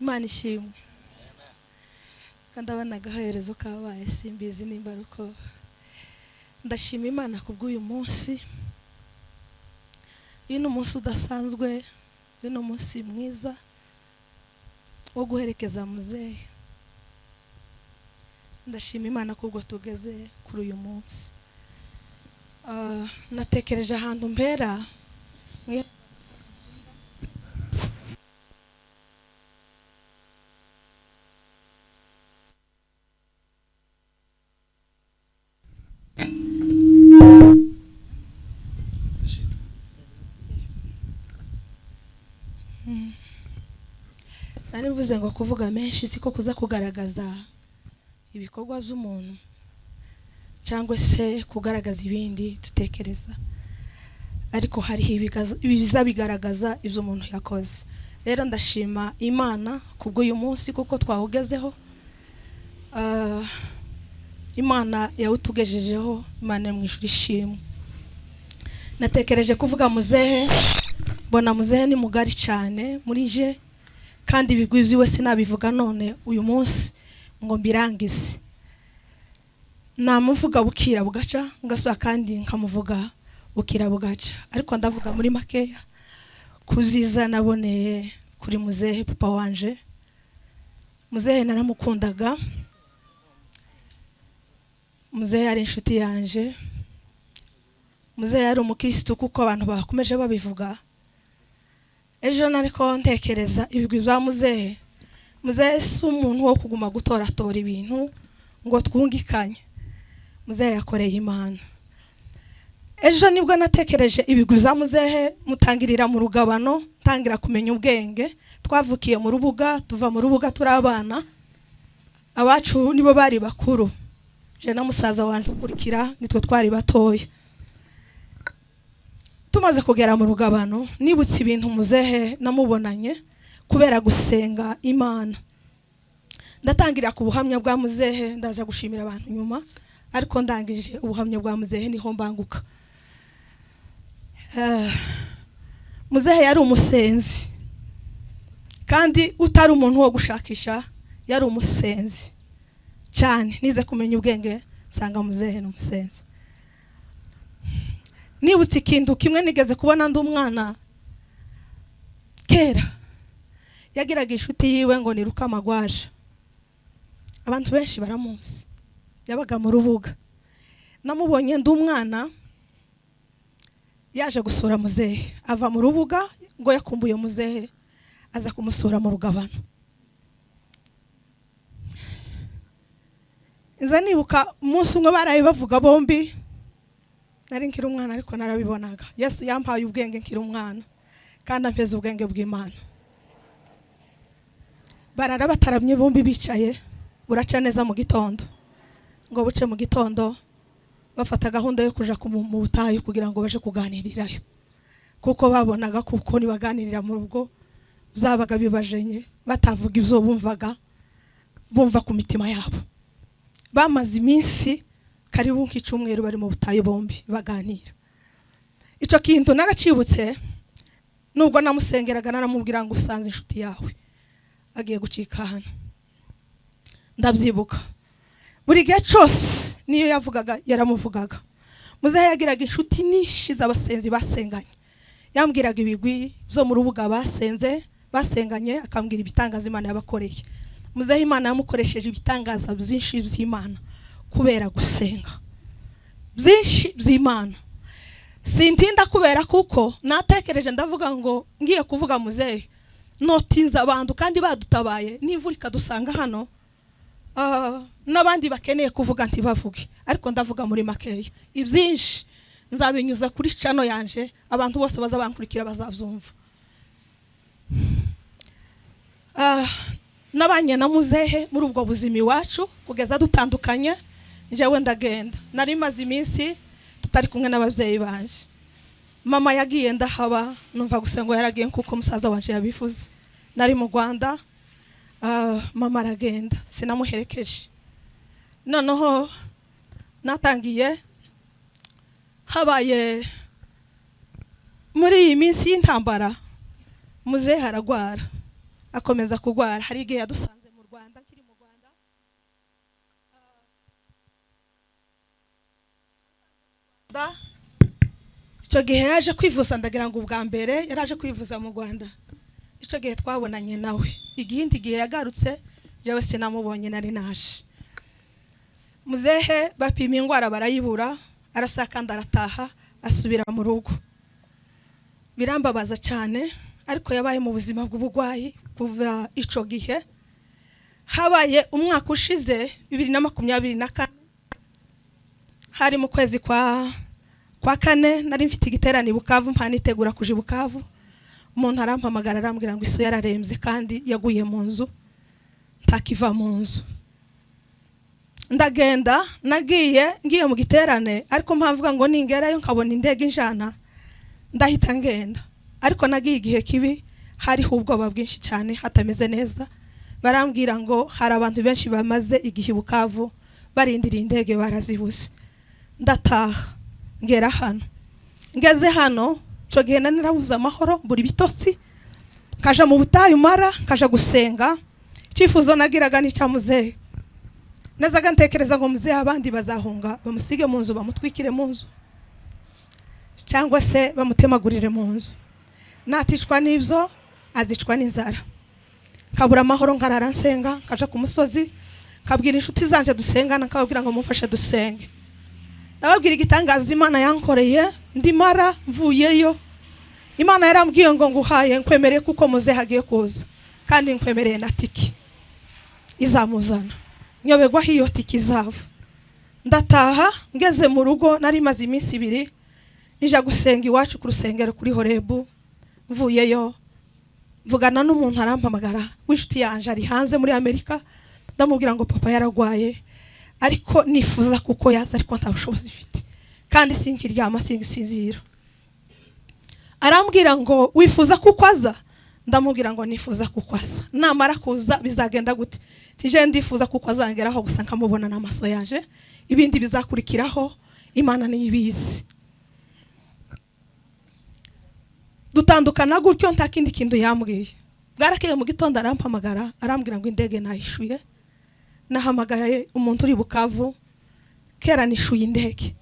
Imana ishimwe kandi abana agaherezo kabaye simbizi nimba ruko ndashima Imana kubw'uyu munsi. Uyu ni umunsi udasanzwe, uyu ni umunsi mwiza wo guherekeza muzehe. Ndashima Imana kubwo tugeze kuri uyu munsi. Natekereje ahantu mpera nari mvuze ngo kuvuga menshi siko kuza kugaragaza ibikorwa by'umuntu cyangwa se kugaragaza ibindi dutekereza, ariko hari ibiza bigaragaza ibyo umuntu yakoze. Rero ndashima Imana kubw'uyu munsi kuko twawugezeho. Imana yawutugejejeho, Imana mu ijuru ishimwe. Natekereje kuvuga muzehe, mbona muzehe ni mugari cyane muri je, kandi ibigwi byiwe sinabivuga none uyu munsi ngo mbirangize. Namuvuga bukira bugaca, ngaswa kandi nkamuvuga bukira bugaca, ariko ndavuga muri makeya kuziza naboneye kuri muzehe papa wanje. Muzehe naramukundaga, muzehe yari inshuti yanje, muzehe yari umukristo kuko abantu bakomeje babivuga. Ejo nariko ntekereza ibigwi bya muzehe. Muzehe si umuntu wo kuguma gutoratora ibintu ngo twungikanye. Muzehe yakoreye Imana. Ejo nibwo natekereje ibigwi bya muzehe, mutangirira mu rugabano, tangira kumenya ubwenge. Twavukiye mu rubuga, tuva mu rubuga turi abana, abacu nibo bari bakuru, je na musaza wanje ukurikira nitwe twari batoya. Tumaze kugera mu rugabano, nibutse ibintu muzehe namubonanye kubera gusenga Imana. Ndatangira ku buhamya bwa muzehe, ndaje gushimira abantu nyuma, ariko ndangije ubuhamya bwa muzehe niho mbanguka. Muzehe yari umusenzi, kandi utari umuntu wo gushakisha, yari umusenzi cyane. Nize kumenya ubwenge sanga muzehe n'umusenzi. Nibutse ikintu kimwe nigeze kubona ndi umwana kera, yagiraga inshuti yiwe ngo ni Rukamagwaje. Abantu benshi baramuzi, yabaga mu rubuga. Namubonye ndi umwana, yaje gusura muzehe, ava mu rubuga ngo yakumbuye muzehe, aza kumusura mu rugabano. Nza nibuka umunsi umwe baraye bavuga bombi, nari nkiri umwana ariko narabibonaga. Yesu yampaye ubwenge nkiri umwana, kandi ampeza ubwenge bw'Imana. Barara bataramye bombi bicaye, buraca neza mu gitondo. Ngo buce mu gitondo bafata gahunda yo kuja mu butayu kugira ngo baje kuganirirayo, kuko babonaga kuko nibaganirira mu rugo byabaga bibajenye, batavuga ibyo bumva ku mitima yabo. Bamaze iminsi karibu nk'icumweru bari mu butayu bombi baganira. Ico kintu naracibutse, nubwo namusengeraga naramubwira ngo usanze inshuti yawe agiye gucika hano. Ndabyibuka buri gihe cyose niyo yavugaga yaramuvugaga. Muzehe yagiraga inshuti nyinshi z'abasenzi basenganye. Yambwiraga ibigwi byo mu rubuga basenganye, akambwira ibitangaza Imana yabakoreye. Muzehe Imana yamukoresheje ibitangaza byinshi by'Imana kubera gusenga, byinshi by'Imana. Sintinda kubera kuko natekereje ndavuga ngo ngiye kuvuga muzehe notinza abantu kandi badutabaye, n'imvura ikadusanga hano, n'abandi bakeneye kuvuga ntibavuge, ariko ndavuga muri makeya. Ibyinshi nzabinyuza kuri channel yanje, abantu bose bazabankurikira bazabyumva. Nabanye na muzehe muri ubwo buzima iwacu kugeza dutandukanye. Njewe ndagenda, nari maze iminsi tutari kumwe n'ababyeyi banje. Mama yagiye ndahaba, numva gusenga yaragiye kuko musaza wanje yabivuze. Nari mu Rwanda, mama aragenda, sinamuherekeje. Noneho natangiye habaye muri iyi minsi y'intambara, muzehe aragwara. akomeza kugwara. Hari igihe yadusanze mu Rwanda, kiri mu Rwanda, icyo gihe yaje kwivuza, ndagira ngo ubwa mbere yaraje kwivuza mu Rwanda. Icyo gihe twabonanye nawe, igindi gihe yagarutse jewe sinamubonye, nari naje. Muzehe bapima ingwara barayibura, arasakanda arataha asubira mu rugo. Birambabaza cyane, ariko yabaye mu buzima bw'ubugwayi kuva ico gihe. Habaye umwaka ushize 2024, hari mu kwezi kwa kane, nari mfite igiterane i Bukavu, mpanitegura kuja i Bukavu. Umuntu arampamagara arambwira ngo iso yararembye kandi yaguye mu nzu, ntakiva mu nzu. Ndagenda, ngiye mu giterane, ariko mpamvuga ngo ningerayo nkabona indege injana, ndahita ngenda. Ariko nagiye igihe kibi, hari ubwoba bwinshi cyane, hatameze neza. Barambwira ngo hari abantu benshi bamaze igihe Bukavu barindira indege barazibuze. Ndataha ngera hano, ngeze hano cyo gihe narabuze amahoro, buri bitotsi, kaja mu butayu mara, kaja gusenga. Icyifuzo nagiraga ni cya muzehe. Nazaga ntekereza ngo muzehe abandi bazahunga, bamusige mu nzu, bamutwikire mu nzu, cyangwa se bamutemagurire mu nzu. Natishwa n'ibyo, azicwa n'inzara. Kabura amahoro, nkarara nsenga, kaja ku musozi, kabwira inshuti zanje dusengana, kababwira ngo mumfashe dusenge. Nababwira igitangaza Imana yankoreye, ndimara mvuyeyo. Imana yarambwiye ngo nguhaye, nkwemereye kuko muzehe agiye kuza, kandi nkwemereye na tiki izamuzana. Nyobegwa hiyo tiki izava. Ndataha, ngeze mu rugo, nari maze iminsi 2 nija gusenga iwacu ku rusengero kuri Horebu. Mvuyeyo mvugana n'umuntu arampamagara w'inshuti yanje ari hanze muri Amerika. Ndamubwira ngo papa yaragwaye, ariko nifuza kuko yaza, ariko nta bushobozi mfite, kandi sinkiryama singisinzira. Arambwira ngo wifuza kuko aza? Ndamubwira ngo nifuza kuko aza. Namara kuza bizagenda gute? Tije ndifuza kuko azangeraho gusa nkamubona n'amaso yanje, ibindi bizakurikiraho Imana niyibizi. Dutandukana gutyo, nta kindi kintu yambwiye. Bwarakeye mu gitondo arampamagara, arambwira ngo indege nahishuye. Nahamagaye umuntu uri Bukavu, kera nishuye indege.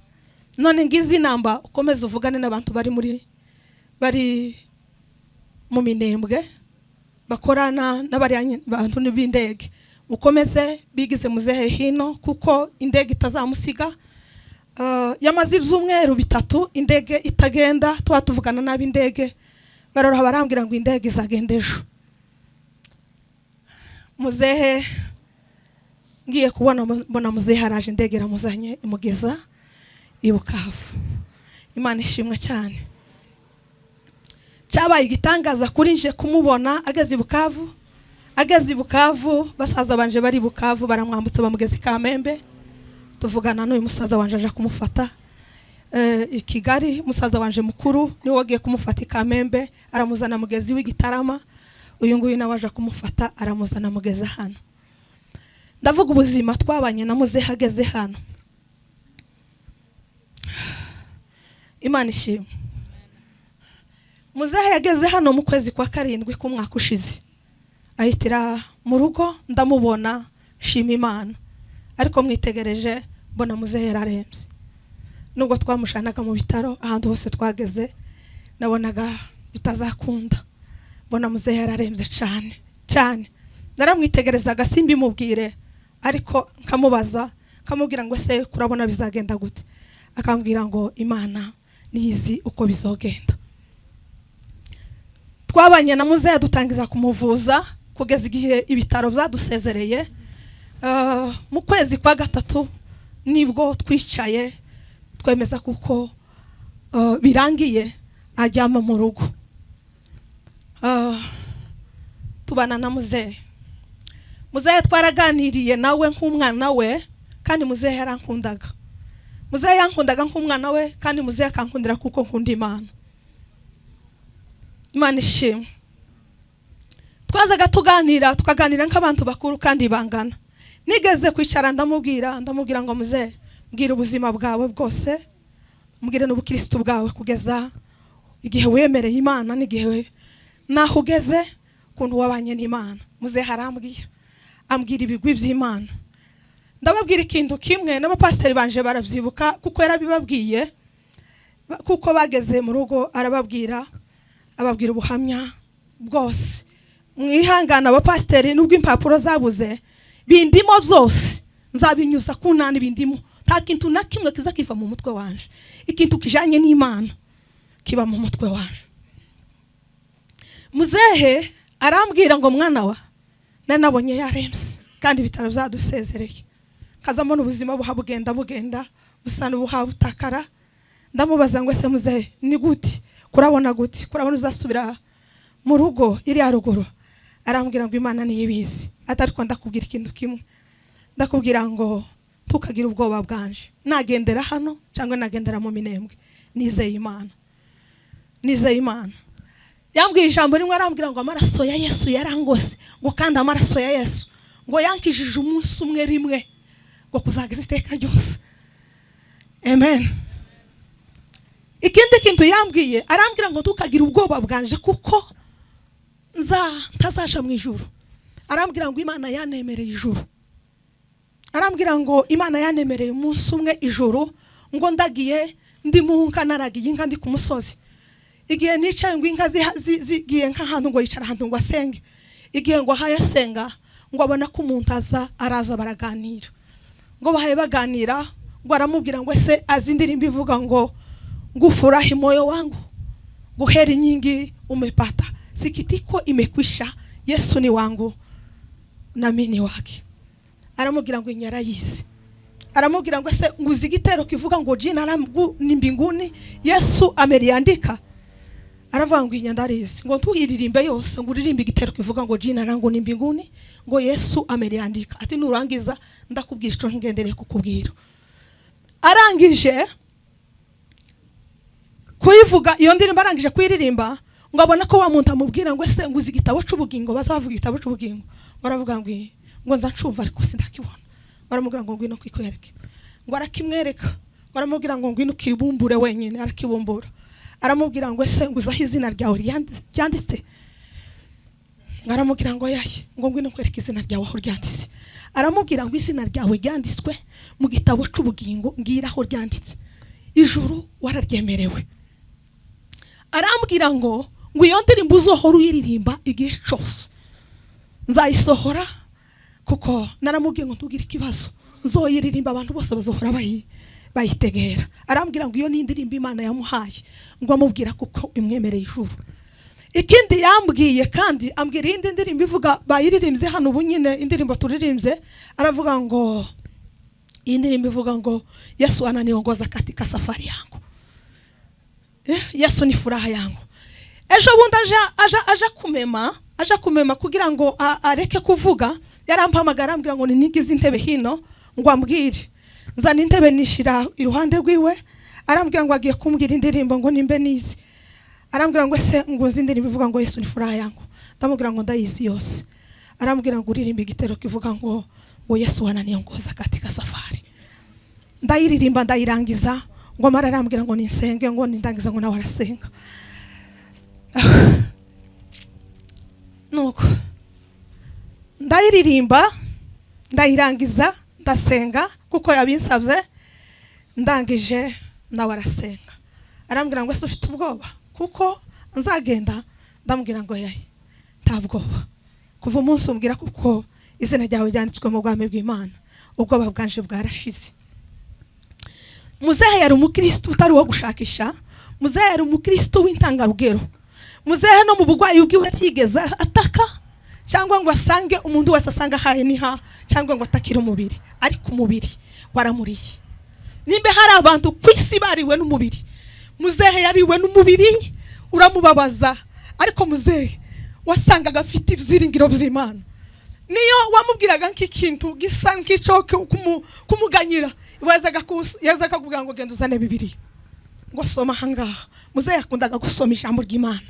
None ngize inamba, ukomeze uvugane n'abantu bari mu Minembwe, bakorana n'abari bantu n'ibindege. Ukomeze bigize muzehe hino, kuko indege itazamusiga. Yamaze ibyumweru 3 indege itagenda, tuvugana n'abindege, baroroha barambwira ngo indege izagenda ejo. Muzehe ngiye kubona mbona muzehe araje, indege iramuzanye imugeza i Bukavu. Imana ishimwe cyane. Cyabaye igitangaza kuri nje kumubona ageze i Bukavu. Ageze i Bukavu, basaza banje bari Bukavu baramwambutse bamugeze i Kamembe. Tuvugana n'uyu musaza wanje aje kumufata i Kigali. Musaza wanje mukuru ni wagiye kumufata i Kamembe, aramuzana mugezi w'Igitarama. Uyu nguyu nawe aje kumufata, aramuzana mugeza hano. Ndavuga ubuzima twabanye na muzehe ageze hano. Imana ishimwe. Muzehe yageze hano mu kwezi kwa 7 k'umwaka ushize. Ahitira mu rugo, ndamubona, shima Imana. Ariko mwitegereje mbona muzehe yararembye. Nubwo twamushanaga mu bitaro, ahantu hose twageze nabonaga bitazakunda. Mbona muzehe yararembye cyane. Naramwitegerezaga simbi mubwire, ariko nkamubaza, nkamubwira ngo se kurabona bizagenda gute? Akambwira ngo Imana niyizi uko bizogenda. Twabanye na muzehe dutangiza kumuvuza kugeza igihe ibitaro byadusezereye. Mu kwezi kwa 3 nibwo twicaye twemeza kuko birangiye ajyama mu rugo. Tubana na muzehe. Muzehe twaraganiriye nawe nk'umwana we, kandi muzehe yarankundaga. Muzehe yankundaga nk'umwana we, kandi muzehe akankundira kuko nkunda Imana. Imana ishimwe. Twazaga tukaganira nk'abantu bakuru kandi bangana. Nigeze kwicara ndamubwira ngo muzehe, mbwira ubuzima bwawe bwose, mbwira n'ubukristo bwawe kugeza igihe wemereye Imana, n'igihe naho ugeze, ukuntu wabanye n'Imana. Muzehe ambwira ibigwi by'Imana. Ndababwira ikintu kimwe n'abapasiteri banje baravyibuka kuko yarabibabwiye, kuko bageze mu rugo ababwira ubuhamya bwose. Mwihangana abapasiteri nubwo impapuro zabuze, bindimo byose nzabinyuza ku nani bindimo. Nta kintu na kimwe kiza kiva mu mutwe wanje. Ikintu kijanye n'Imana kiba mu mutwe wanje. Muzehe arambwira ngo mwana wa nabonye yaremse kandi bitaro zadusezereye. Kazamo n'ubuzima bugenda busa n'ubuhabutakara. Ndamubaza ngo ese muzehe ni gute? Kurabona gute? Kurabona uzasubira mu rugo iri haruguru? Arambwira ngo Imana niyo ibizi. Atariko ndakubwira ikintu kimwe. Ndakubwira ngo tukagira ubwoba bwanje. Nagendera hano cyangwa nagendera mu Minembwe. Nizeye Imana. Yambwiye ijambo rimwe arambwira ngo amaraso ya Yesu yarangose, ngo kandi amaraso ya Yesu ngo yankijije umunsi umwe rimwe ngo kuzageza iteka ryose. Amen. Ikindi kintu yambwiye arambwira ngo tukagira ubwoba bwanje kuko ntazaja mu ijuru. Arambwira ngo Imana yanemereye ijuru. Arambwira ngo Imana yanemereye umunsi umwe ijuru, ngo ndagiye ndi munka naragiye inka ndi ku musozi. Igihe nicaye ngo inka zigiye nk'ahantu ngo yicara ahantu ngo asenge. Igihe ngo hayasenga ngo abona ko umuntu araza baraganira. Ngo bahaye baganira ngo aramubwira ngo ese azindirimba ivuga ngo ngufurahi moyo wangu, guheri nyingi umepata, sikitiko imekwisha, Yesu ni wangu na mimi wake. Aramubwira ngo inyara yize. Aramubwira ngo ese nguzi igitero kivuga ngo jina langu ni mbinguni, Yesu ameliandika. Aravuga ngo inyandarize ngo ntuyiririmbe yose, ngo uririmbe igitero kivuga ngo jina langu ni mbinguni, ngo Yesu ameliandika. Ati nurangiza ndakubwira ico ngendere kukubwira. Arangije kuyivuga iyo ndirimbo, arangije kuyiririmba ngo abona ko wa muntu amubwira ngo ese nguzi igitabo c'ubugingo, bazavuga igitabo c'ubugingo. Ngo aravuga ngo nza ncumva ariko sindakibona. Baramubwira ngo ngwino kwikwereke. Ngo arakimwereka. Baramubwira ngo ngwino kibumbure wenyine, arakibumbura. Aramubwira ngo ese nguzaho izina ryawe ryanditse. Aramubwira ngo yaye, ngo ngwino kwereka izina ryawe aho ryanditse. Aramubwira ngo izina ryawe ryanditswe mu gitabo c'ubugingo, ngira aho ryanditse. Ijuru wararyemerewe. Arambwira ngo iyo ndirimbo uzohora uyiririmba igihe cyose nzayisohora, kuko naramubwiye ngo ntugire ikibazo, nzoyiririmba abantu bose bazohora bayitegera. Arambwira ngo iyo ni indirimbo Imana yamuhaye, ngo amubwira kuko imwemereye ijuru. Ikindi yambwiye kandi ambwira indi ndirimbo ivuga bayiririmbye hano ubu nyine indirimbo turirimbye, aravuga ngo iyi ndirimbo ivuga ngo Yesu ananiongoza katika safari yangu, Yesu ni furaha yangu. Ejo bundi aja kumema kugira ngo areke kuvuga, yarampamagara ambwira ngo nigize intebe hino ngo ambwire. Nzana intebe nishira iruhande rwiwe, arambwira ngo agiye kumbwira indirimbo ngo nimbe nizi. Arambwira ngo ese nguzi indirimbo ivuga ngo Yesu ni furaha yangu. Ndamubwira ngo ndayizi yose. Arambwira ngo uririmba igitero kivuga ngo Yesu ananiongoza katika safari. Ndayiririmba ndayirangiza, ngo mara arambwira ngo ninsenge, ngo nindangiza ngo nawe arasenga. Nuko ndayiririmba ndayirangiza ndasenga kuko yabinsabye, ndangije nawe arasenga. Arambwira ngo ese ufite ubwoba kuko nzagenda? Ndamubwira ngo yaye nta bwoba, kuva umunsi umbwira kuko izina ryawe ryanditswe mu bwami bw'Imana, ubwoba bwanje bwarashize. Muzehe yari umukristo utari wo gushakisha. Muzehe yari umukristo w'intangarugero. Muzehe no mu bugwayi bwiwe atigeze ataka cyangwa ngo asange umuntu wese asanga haye niha, cyangwa ngo atakire umubiri, ariko umubiri waramuriye. Nimbe hari abantu kwisi bariwe n'umubiri, muzehe yariwe n'umubiri uramubabaza, ariko muzehe wasangaga afite ibyiringiro by'Imana. Niyo wamubwiraga nk'ikintu gisa nk'ico kumuganyira, yazaga kuvuga ngo genda uzane Bibiliya ngo soma hangaha. Muzehe yakundaga gusoma ijambo ry'Imana.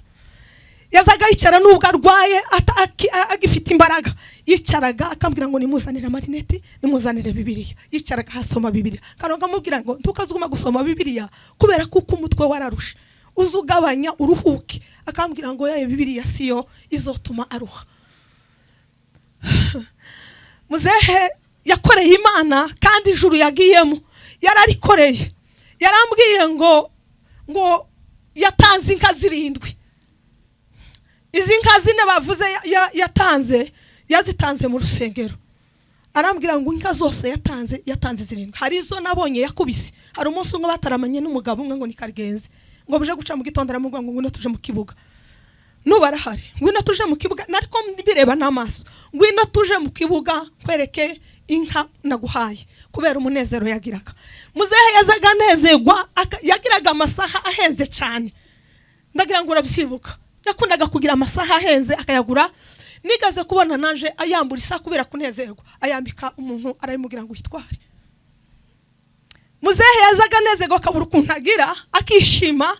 Yazaga yicara nubwo arwaye agifite imbaraga, yicaraga akambwira ngo nimuzanire amarineti, nimuzanire Bibiliya. Yicaraga hasoma Bibiliya. Kandi ngamubwira ngo ntukazuguma gusoma Bibiliya kubera kuko umutwe wararusha. uzugabanya uruhuke. Akambwira ngo yaye Bibiliya siyo izotuma aruha. Muzehe yakoreye Imana kandi ijuru yagiyemo yararikoreye. Yarambwiye ngo yatanze inka 7. Izi nka 4 bavuze yatanze yazitanze mu rusengero. Arambwira ngo inka zose yatanze 7. Hari izo nabonye yakubise. Hari umunsi umwe bataramanye n'umugabo umwe ngo ni Kargenzi, ngo buje guca mu gitondo aramubwira ngo ngwino tuje mu kibuga. Nubarahari ngwino tuje mu kibuga, nariko mbireba n'amaso, ngwino tuje mu kibuga kwereke inka naguhaye kubera umunezero yagiraga. Muzehe yazaga nezerwa, yagiraga amasaha ahenze cyane. Ndagira ngo urabyibuka, yakundaga kugira amasaha ahenze akayagura. Nigaze kubona nanje ayambura isa kubera kunezerwa, ayambika umuntu arayimugira ngo yitware. Muzehe yazaga nezerwa akabura ukuntu agira, akishima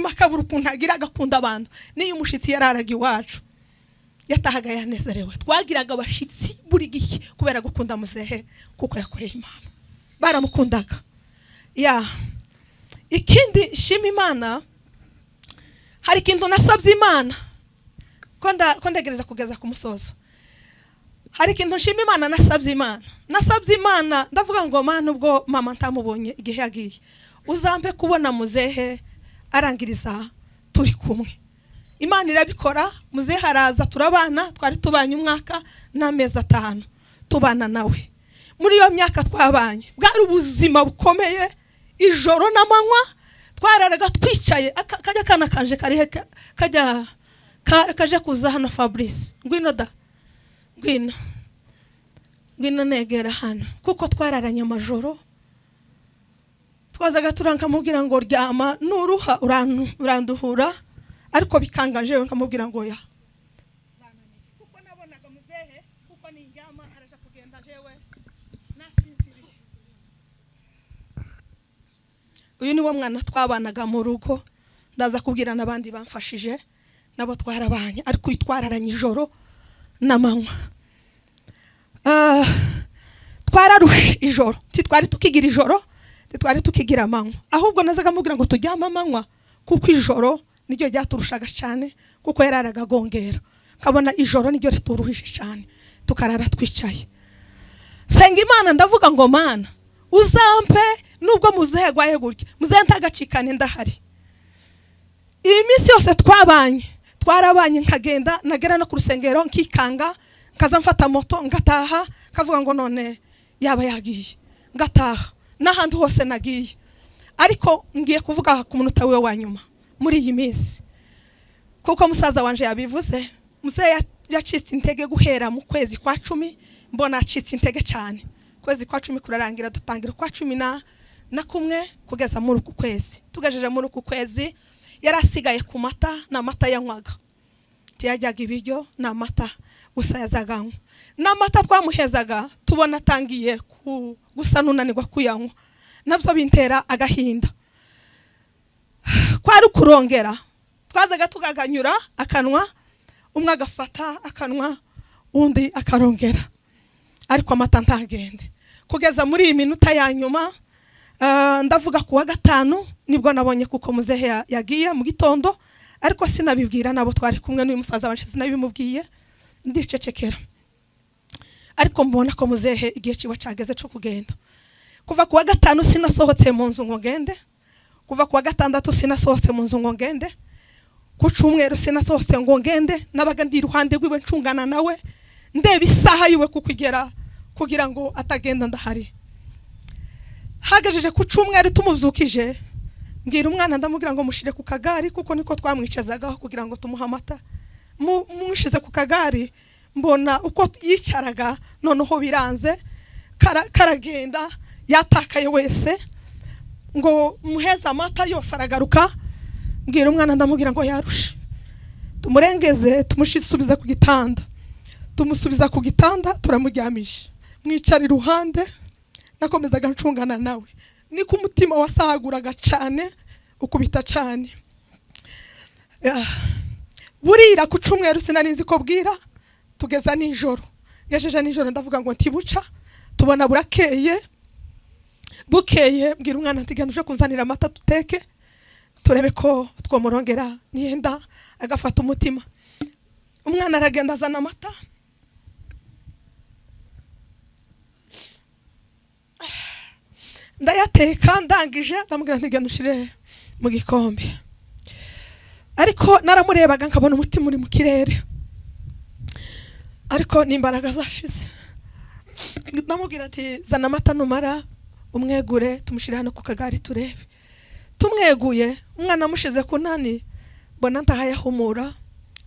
akabura ukuntu agira, agakunda abantu. Niyo umushitsi yararaga iwacu yatahaga yanezerewe. Twagiraga abashitsi buri gihe kubera gukunda muzehe kuko yakoreye Imana, baramukundaga. Ikindi shima Imana, hari ikintu nasabye Imana ko ndegereza kugeza ku musozo. Hari ikintu nshima Imana nasabye Imana ndavuga ngo Mana, ubwo mama ntamubonye igihe yagiye, uzampe kubona muzehe arangiriza turi kumwe. Imana irabikora. Muzehe araza turabana, twari tubanye umwaka n'amezi 5 tubana nawe. Muri iyo myaka twabanye bwari ubuzima bukomeye, ijoro n'amanywa twararaga twicaye. Kajya kana kanje karihe kaje kuza hano Fabrice, ngwino da ngwino negera hano, kuko twararanye amajoro. Twazaga turankamubwira ngo ryama nuruha uranduhura, ariko bikangaje nkamubwira ngo ya kuko nabonaga muzehe kuko ninjyama araje kugenda jewe nasinziriye. Uyu ni wo mwana twabanaga mu rugo. Ndaza kubwira nabandi bamfashije nabo twarabanye, ariko itwararanye ijoro n'amanywa. Twararushe ijoro, twari tukigira ijoro, twari tukigira amanywa. Ahubwo nazaga mubwira ngo tujyama amanywa kuko ijoro niryo ryaturushaga cyane, kuko yararaga gongera. Kabona ijoro niryo rituruhije cyane, tukarara twicaye. Senga Imana ndavuga ngo Mana, uzampe nubwo muzehe gwaye gutya, muzehe ntagacikane ndahari. Iyi minsi yose twarabanye nkagenda nagera no ku rusengero nkikanga, kaza mfata moto ngataha, kavuga ngo none yaba yagiye, ngataha n'ahandi hose nagiye. Ariko ngiye kuvuga ku munota we wa nyuma muri iyi minsi, kuko musaza wanje yabivuze. Muzehe yacitse intege guhera mu kwezi kwa 10, mbona acitse intege cyane. Kwezi kwa 10 kurarangira, dutangira kwa 11 kugeza muri uku kwezi. Tugajeje muri uku kwezi yarasigaye ku mata, na mata yanywaga. Tiyajyaga ibiryo na mata gusa yazaganywa. Na mata twamuhezaga tubona tangiye gusa nunanirwa kuyanywa, nabyo bintera agahinda. Kwari kurongera, twazaga tugaganyura akanwa, umwe agafata akanwa undi akarongera, ariko amata ntagende. Kugeza muri iyi minota ya nyuma, ndavuga kuwa 5 nibwo nabonye kuko muzehe yagiye mu gitondo, ariko sinabibwira nabo twari kumwe n'uyu musaza wanje, sinabimubwiye, ndicecekera. Ariko mbona ko muzehe igihe kiba cyageze cyo kugenda. Kuva kuwa 5 sinasohotse mu nzu ngo ngende, kuva kuwa 6 sinasohotse mu nzu ngo ngende, ku cyumweru sinasohotse ngo ngende. Nabaga ndi iruhande rwiwe ncungana nawe, ndeba isaha yiwe kukugera kugira ngo atagenda ndahari. Hagajeje ku cyumweru tumubyukije, mbwira umwana ndamubwira ngo mushire ku kagari, kuko niko twamwicazagaho kugira ngo tumuha amata. Mushize ku kagari, mbona uko yicaraga noneho biranze, karagenda yatakaye wese, ngo muheza amata yose aragaruka. Mbwira umwana ndamubwira ngo yarushe, tumurengeze tumushisubiza ku gitanda. Tumusubiza ku gitanda, turamuryamisha, mwicara iruhande, nakomezaga ncungana nawe. Niko umutima wasaguraga cyane, ukubita cyane. Burira ku cyumweru sinarinzi ko bwira, tugeza nijoro. Ngejeje nijoro ndavuga ngo ntibuca, tubona burakeye. Bukeye mbwira umwana ati genda uje kunzanira amata duteke. turebe ko twomurongera niyenda agafata umutima. Umwana aragenda azana amata, ndayateka ndangije ndamubwira nti genda ushire mu gikombe. Ariko naramurebaga nkabona umutima uri mu kirere, ariko n'imbaraga zashize. Ndamubwira ati zana amata numara umwegure tumushire hano ku kagari turebe. Tumweguye umwana amushize kunani, mbona ntahayahumura,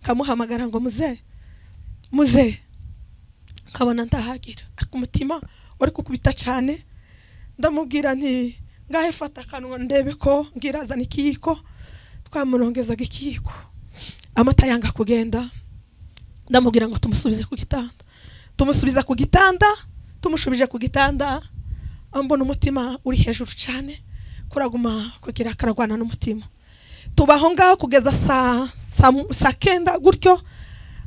kamuhamagara ngo muze kabona ntahagira, ariko umutima wari kukubita cyane. Ndamubwira nti ngahe fata kanwa ndebe ko ngira azana ikiyiko. Twamurongezaga ikiyiko, amata yanga kugenda. Ndamubwira ngo tumusubize ku gitanda. Tumusubiza ku gitanda, tumushubije ku gitanda, ambona umutima uri hejuru cyane, kuraguma kugira karagwana n'umutima. Tubaho ngaho kugeza saa kenda gutyo,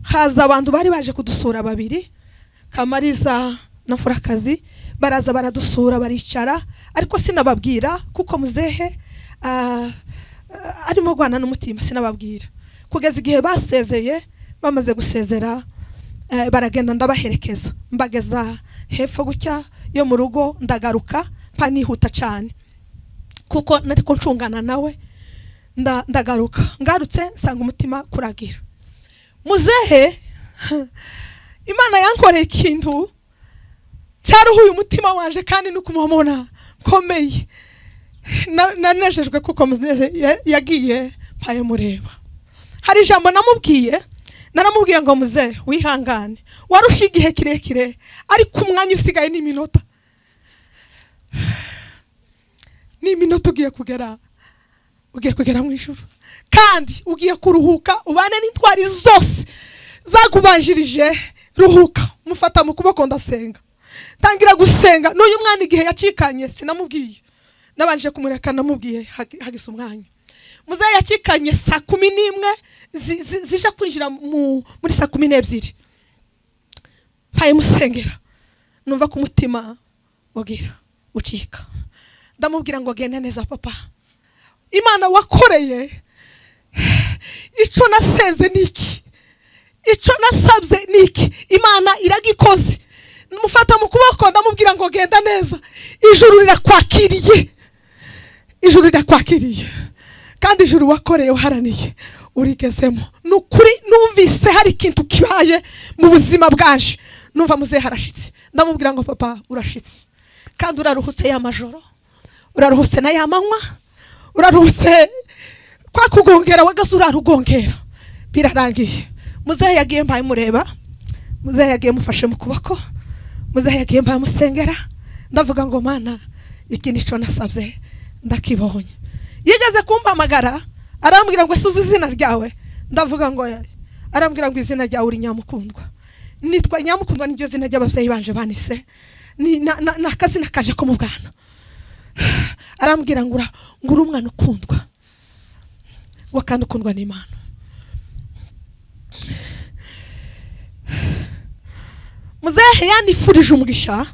haza abantu bari baje kudusura babiri, Kamariza na Furakazi. Baraza baradusura baricara, ariko sinababwira kuko muzehe arimo gwana n'umutima, sinababwira. Kugeza igihe basezeye, bamaze gusezera, baragenda ndabaherekeza, mbageza hepfo gutya yo mu rugo. Ndagaruka panihuta cyane kuko nari ko ncungana nawe. Ndagaruka, ngarutse nsanga umutima kuragira. Muzehe Imana yankoreye ikintu cyaruhuye umutima wanje, kandi nukumubona komeye. Nanejejwe kuko muzehe yagiye mpaye mureba. Hari ijambo naramubwiye ngo muzehe wihangane, warusha igihe kirekire, ariko umwanya usigaye n'iminota. N'iminota ugiye kugera mu ijuru, kandi ugiye kuruhuka ubane n'intwari zose zakubanjirije. Ruhuka, mufata mu kuboko ndasenga. Tangira gusenga. N'uyu mwana igihe yacikanye sinamubwiye, nabanje kumureka namubwiye hagise umwanya. Muzehe yacikanye saa 11 zija kwinjira muri saa 12. Haye musengera, numva ku mutima ugira ucika. Ndamubwira ngo genda neza papa, Imana wakoreye ico nasenze niki, ico nasabye niki, Imana iragikoze. Mufata mu kuboko ndamubwira ngo genda neza, ijuru rirakwakiriye, kandi ijuru wakoreye uharaniye urigezemo. Nukuri numvise hari ikintu kibaye mu buzima bwaje, numva muzehe harashitse. Ndamubwira ngo papa urashitse, kandi uraruhutse ya majoro, uraruhutse na ya manywa, uraruhutse kwa kugongera wagaze urarugongera, birarangiye. Muzehe yagiye mpaye mureba, muzehe yagiye mufashe mu kuboko, muzehe yagiye mpaye musengera. Ndavuga ngo Mana iki nico nasabye ndakibonye. Yigeze kumpamagara arambwira ngo suzi izina ryawe. Ndavuga ngo arambwira ngo izina ryawe uri Nyamukundwa. Nitwa Nyamukundwa, niryo zina ry'ababyeyi banje banise, ni nakazina kaje ko mu bwana. Arambwira ngo uri umwana ukundwa, wakandi ukundwa n'Imana. Muzehe yanifurije umugisha,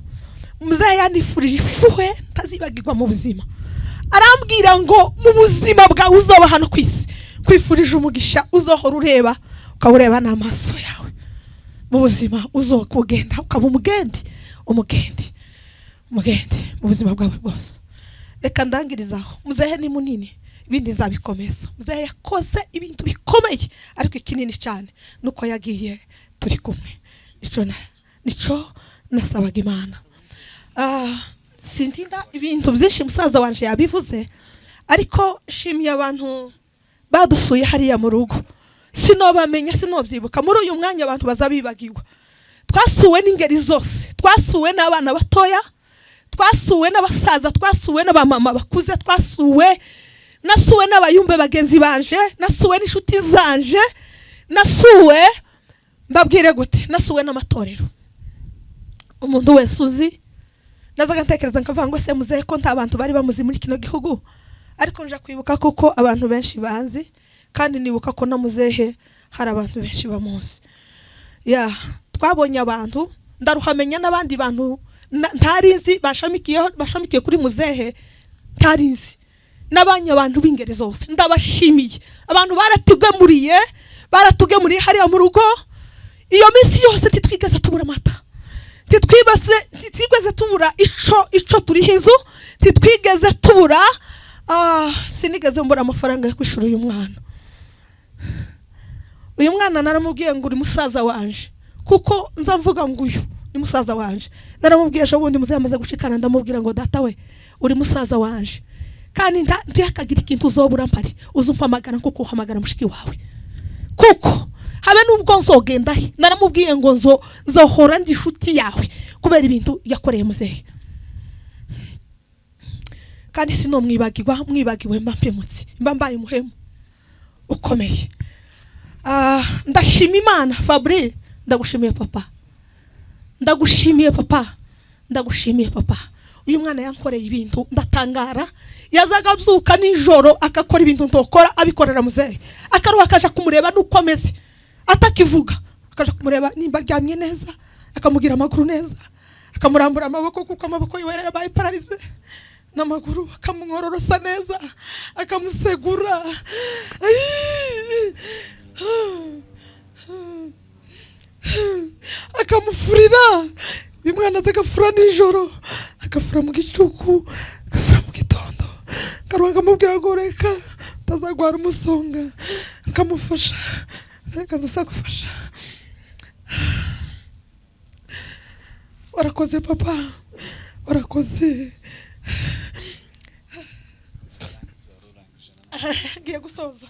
muzehe yanifurije ifuhe ntazibagirwa mu buzima. Arambwira ngo mu buzima bwawe uzoba hano kwisi, kwifurije umugisha uzohora ureba, ukawureba n'amaso yawe. Mu buzima uzokugenda ukaba umugendi mu buzima bwawe bwose. Reka ndangirizaho. Muzehe ni munini, ibindi nzabikomeza. Muzehe yakoze ibintu bikomeye, ariko ikinini cyane nuko yagiye turi kumwe. Nico nasabaga Imana. Sintinda ibintu byinshi musaza wanje yabivuze, ariko shimiye abantu badusuye hariya mu rugo. Sinobamenya, sinobyibuka. Muri uyu mwanya abantu bazabibagirwa. Twasuwe n'ingeri zose, twasuwe n'abana batoya, twasuwe n'abasaza, twasuwe n'abamama bakuze, nasuwe n'abayumbe bagenzi banje, nasuwe n'inshuti zanje, nasuwe mbabwire gute, nasuwe n'amatorero. Umuntu wese uzi, nazaga ntekereza nkavuga ngo se muzehe ko nta bantu bari bamuzi muri kino gihugu, ariko nje kwibuka kuko abantu benshi banzi, kandi nibuka ko na muzehe hari abantu benshi bamuzi. Twabonye abantu, ndaruhamenya n'abandi bantu ntarizi bashamikiye kuri muzehe, ntarizi. nabanye abantu b'ingeri zose. Ndabashimiye abantu baratugemuriye hariya mu rugo. Iyo minsi yose titwigeze tubura amata, titwigeze tubura ico turiho inzu, titwigeze tubura sinigeze mbura amafaranga yo kwishura uyu mwana. Uyu mwana naramubwiye ngo uri musaza wanje, kuko nza mvuga ngo uyu ni musaza wanje. Naramubwiye ejo bundi muze yamaze gushikana, ndamubwira ngo data we uri musaza wanje, kandi ntiyakagira ikintu uzobura mpari, uzumpamagara nkuko uhamagara mushiki wawe, kuko habe nubwo nzogenda he. Naramubwiye ngo nzohora ndi inshuti yawe kubera ibintu yakoreye muzehe, kandi sino mwibagiwe mpemutsi, mbaye umuhemu ukomeye. Ndashima Imana. Fabri, ndagushimiye papa, ndagushimiye papa. Uyu mwana yankoreye ibintu ndatangara. Yazaga abyuka nijoro akakora ibintu ntokora, abikorera muzehe, akaruha akaja kumureba nuko ameze atakivuga, akaja kumureba nimba aryamye neza, akamugira amaguru neza, akamurambura amaboko kuko amaboko yiwe yarabaye paralize, n'amaguru akamwororosa neza, akamusegura. Akamufurira. Uyu mwana azagafura nijoro, agafura mu gicuku, agafura mu gitondo, akaruha akamubwira ngo reka utazagwara umusonga, akamufasha, reka nzagufasha. Warakoze papa, warakoze. Ngiye gusoza.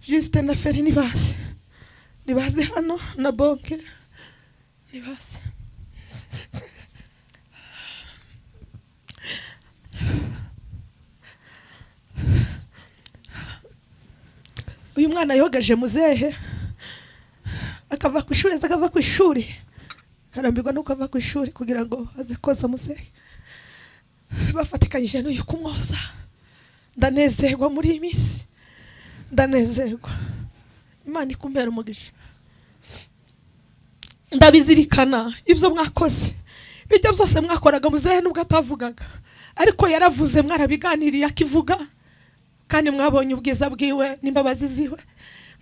Juste na feri nibaze hano na bonke nibaze. Uyu mwana yogaje muzehe akava ku ishuri, karambirwa no kava ku ishuri kugira ngo aze koza muzehe. Bafatikanyije n'uyu kumwoza. Ndanezerwa muri iyi minsi, ndanezerwa. Imana ikumbera umugisha. Ndabizirikana ibyo mwakoze, bijya byose mwakoraga muzehe nubwo atavugaga, ariko yaravuze, mwarabiganiriye akivuga, kandi mwabonye ubwiza bwiwe n'imbabazi ziwe,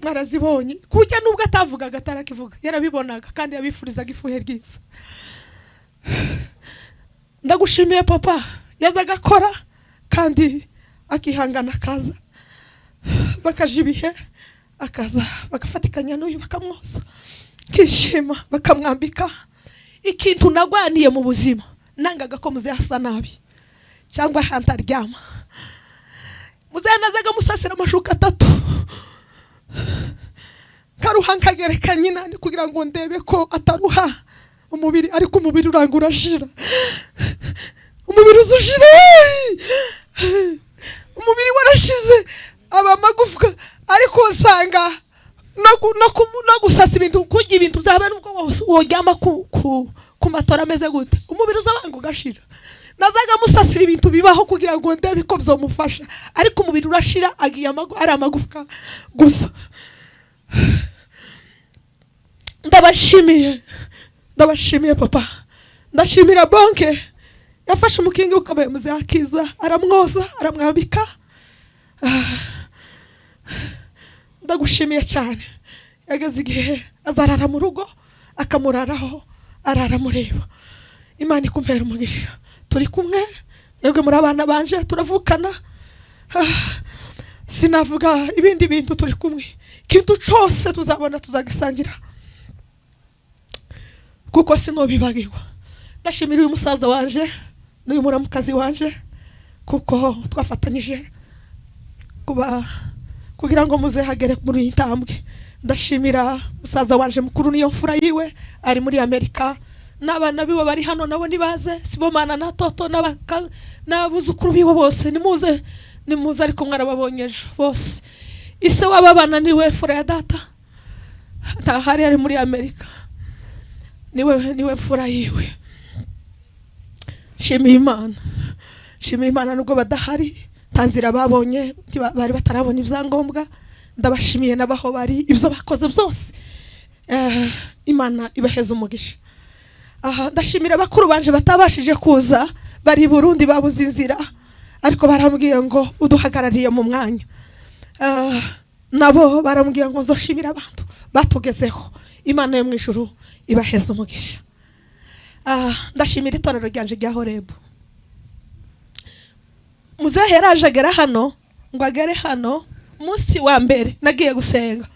mwarazibonye. Kujya nubwo atavugaga atarakivuga, yarabibonaga kandi yabifurizaga ifuhe ryiza. Ndagushimiye papa, yazaga akora kandi akihangana, akaza bakaja ibihe, akaza bagafatikanya n'uyu bakamwoza, kishima, bakamwambika. Ikintu nagwaniye mu buzima, nangaga ko muzehe asa nabi cyangwa ahantu aryama. Muzehe nazaga musasira amashuka 3, karuha nkagereka nyina ni kugira ngo ndebe ko ataruha umubiri, ariko umubiri urangura jira, umubiri uzushira, umubiri warashize aba magufwa, ariko nsanga no gusasa ibintu, kujya ibintu byaba nubwo woryama ku matora ameze gute, umubiri uzabanga ugashira. Nazaga musasira ibintu bibaho kugira ngo ndebe ko bizomufasha, ariko umubiri urashira, agiye ari amagufwa gusa. Ndabashimiye papa. Ndashimira bonke yafashe umukingi ukabaye muzehe akiza, aramwoza, aramwambika. Ndagushimiye cyane. Yageze igihe azarara mu rugo, akamuraraho, arara mureba. Imana ikumpera umugisha. Turi kumwe, yebwe muri abana banje, turavukana. Sinavuga ibindi bintu, turi kumwe. Kintu cyose tuzabona tuzagisangira, kuko sinobibagirwa. Ndashimira uyu musaza wanje n'uyu muramukazi wanje, kuko twafatanyije kugira ngo muze hagere muri iyi ntambwe. Ndashimira musaza wanje mukuru, niyo mfura yiwe, ari muri Amerika, n'abana biwe bari hano nabo nibaze, Sibomana na Toto n'abuzukuru biwe bose nimuze, ariko mwarababonye ejo bose. Ise w'abana niwe mfura ya data, hari ari muri Amerika, niwe mfura yiwe. Shimiye Imana nubwo badahari, tanzira babonye bari batarabona ibyangombwa. Ndabashimiye nabaho bari ibyo bakoze byose. Imana ibaheza umugisha. Ndashimira bakuru banje batabashije kuza, bari Burundi babuze inzira, ariko barambwiye ngo uduhagarariye mu mwanya. Nabo barambwiye ngo nzoshimira abantu batugezeho. Imana yo mu ijuru ibaheza umugisha. Ndashimira itorero ryanje rya Horebu. Muzehe yaraje agera hano, ngo agere hano munsi wa mbere nagiye gusenga.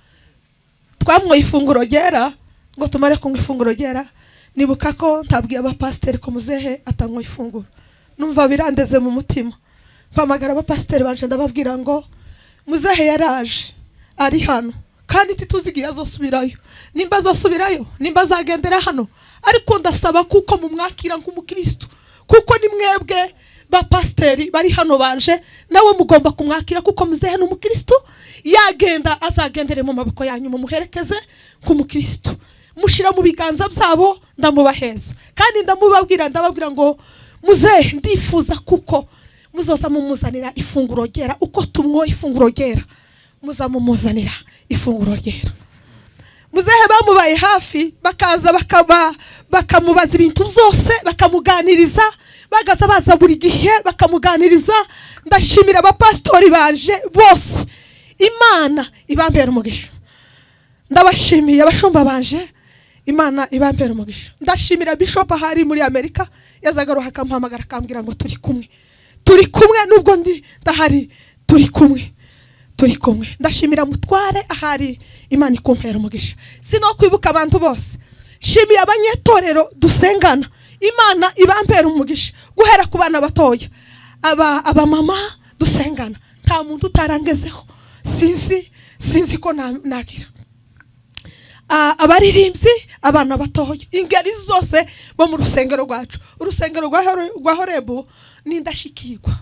Twamwoye ifunguro ryera, ngo tumare kunywa ifunguro ryera. Nibuka ko ntabwiye abapasiteri ko muzehe atanywa ifunguro. Numva birandeze mu mutima. Mpamagara abapasiteri banje ndababwira ngo muzehe yaraje ari hano, kandi tituzigiye azosubirayo. Nimba azosubirayo, nimba azagendera hano, ariko ndasaba kuko mumwakira nk'umukristo, kuko ni mwebwe bapasiteri bari hano banje, nawe mugomba kumwakira kuko muzehe n'umukristo. Yagenda azagendere mu maboko yanyu, mumuherekeze nk'umukristo, mushira mu biganza byabo, ndamubaheza. Kandi ndababwira ngo muzehe ndifuza kuko muzoza mumuzanira ifunguro ryera, uko tumwo ifunguro ryera muza mumuzanira ifunguro ryera. Muzehe bamubaye hafi, bakaza bakamubaza ibintu byose, bakamuganiriza, bagaza baza buri gihe bakamuganiriza. Ndashimira abapastori banje bose, Imana ibambera umugisha. Ndabashimiye abashumba banje, Imana ibambera umugisha. Ndashimira Bishop ahari muri Amerika, yazagaruha akampamagara akambwira ngo turi kumwe nubwo ndahari, turi kumwe. Ndashimira Mutware ahari, Imana ikumpera umugisha. Sino kwibuka abantu bose, shimiye abanyetorero dusengana, Imana ibambera umugisha. Guhera ku bana batoya, aba mama dusengana, nta muntu utarangezeho. Sinzi ko nagira. Abaririmbyi, abana batoya, ingeri zose bo mu rusengero rwacu. Urusengero rwa Horebu nindashikirwa.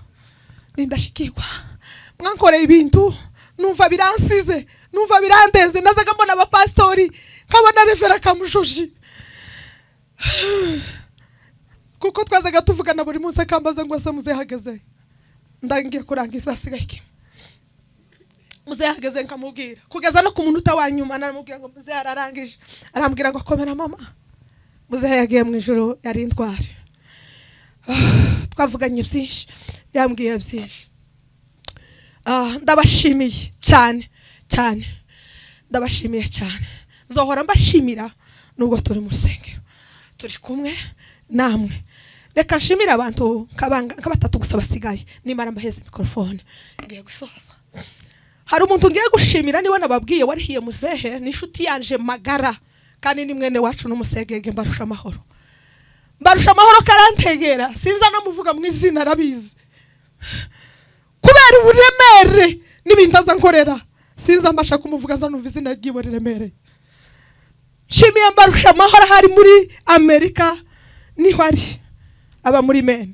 Mwankoreye ibintu numva biransize, numva birandenze. Nazaga mbona abapastori, nkabona Revera Kamushoji, kuko twazaga tuvugana buri munsi, akambaza ngo ase muzehe hageze. Ndangiye kurangiza asigaye iki, muzehe hageze nkamubwira, kugeza no ku munota wa nyuma naramubwira ngo muzehe ararangije. Arambwira ngo komera mama. Muzehe yagiye mu ijuru, yari intwari. Twavuganye byinshi, yambwiye byinshi. Ndabashimiye cyane, ndabashimiye cyane. Nzohora mbashimira nubwo turi mu rusengero, turi kumwe namwe. Reka nshimira abantu nk'abatatu gusa basigaye, nimara mbaheze mikrofone ngiye gusoza. Hari umuntu ngiye gushimira, niwe nababwiye warihiye muzehe, ni inshuti yanje magara, kandi ni mwene wacu n'umusegege. Mbarusha amahoro karantegera, sinza namuvuga mu izina, arabizi kubera uburemere n'ibintu azankorera. Sinza mbasha kumuvuga, zanumva izina ryiwe riremereye. Shimiye Mbarusha amahoro hari muri Amerika, niho ari, aba muri Maine.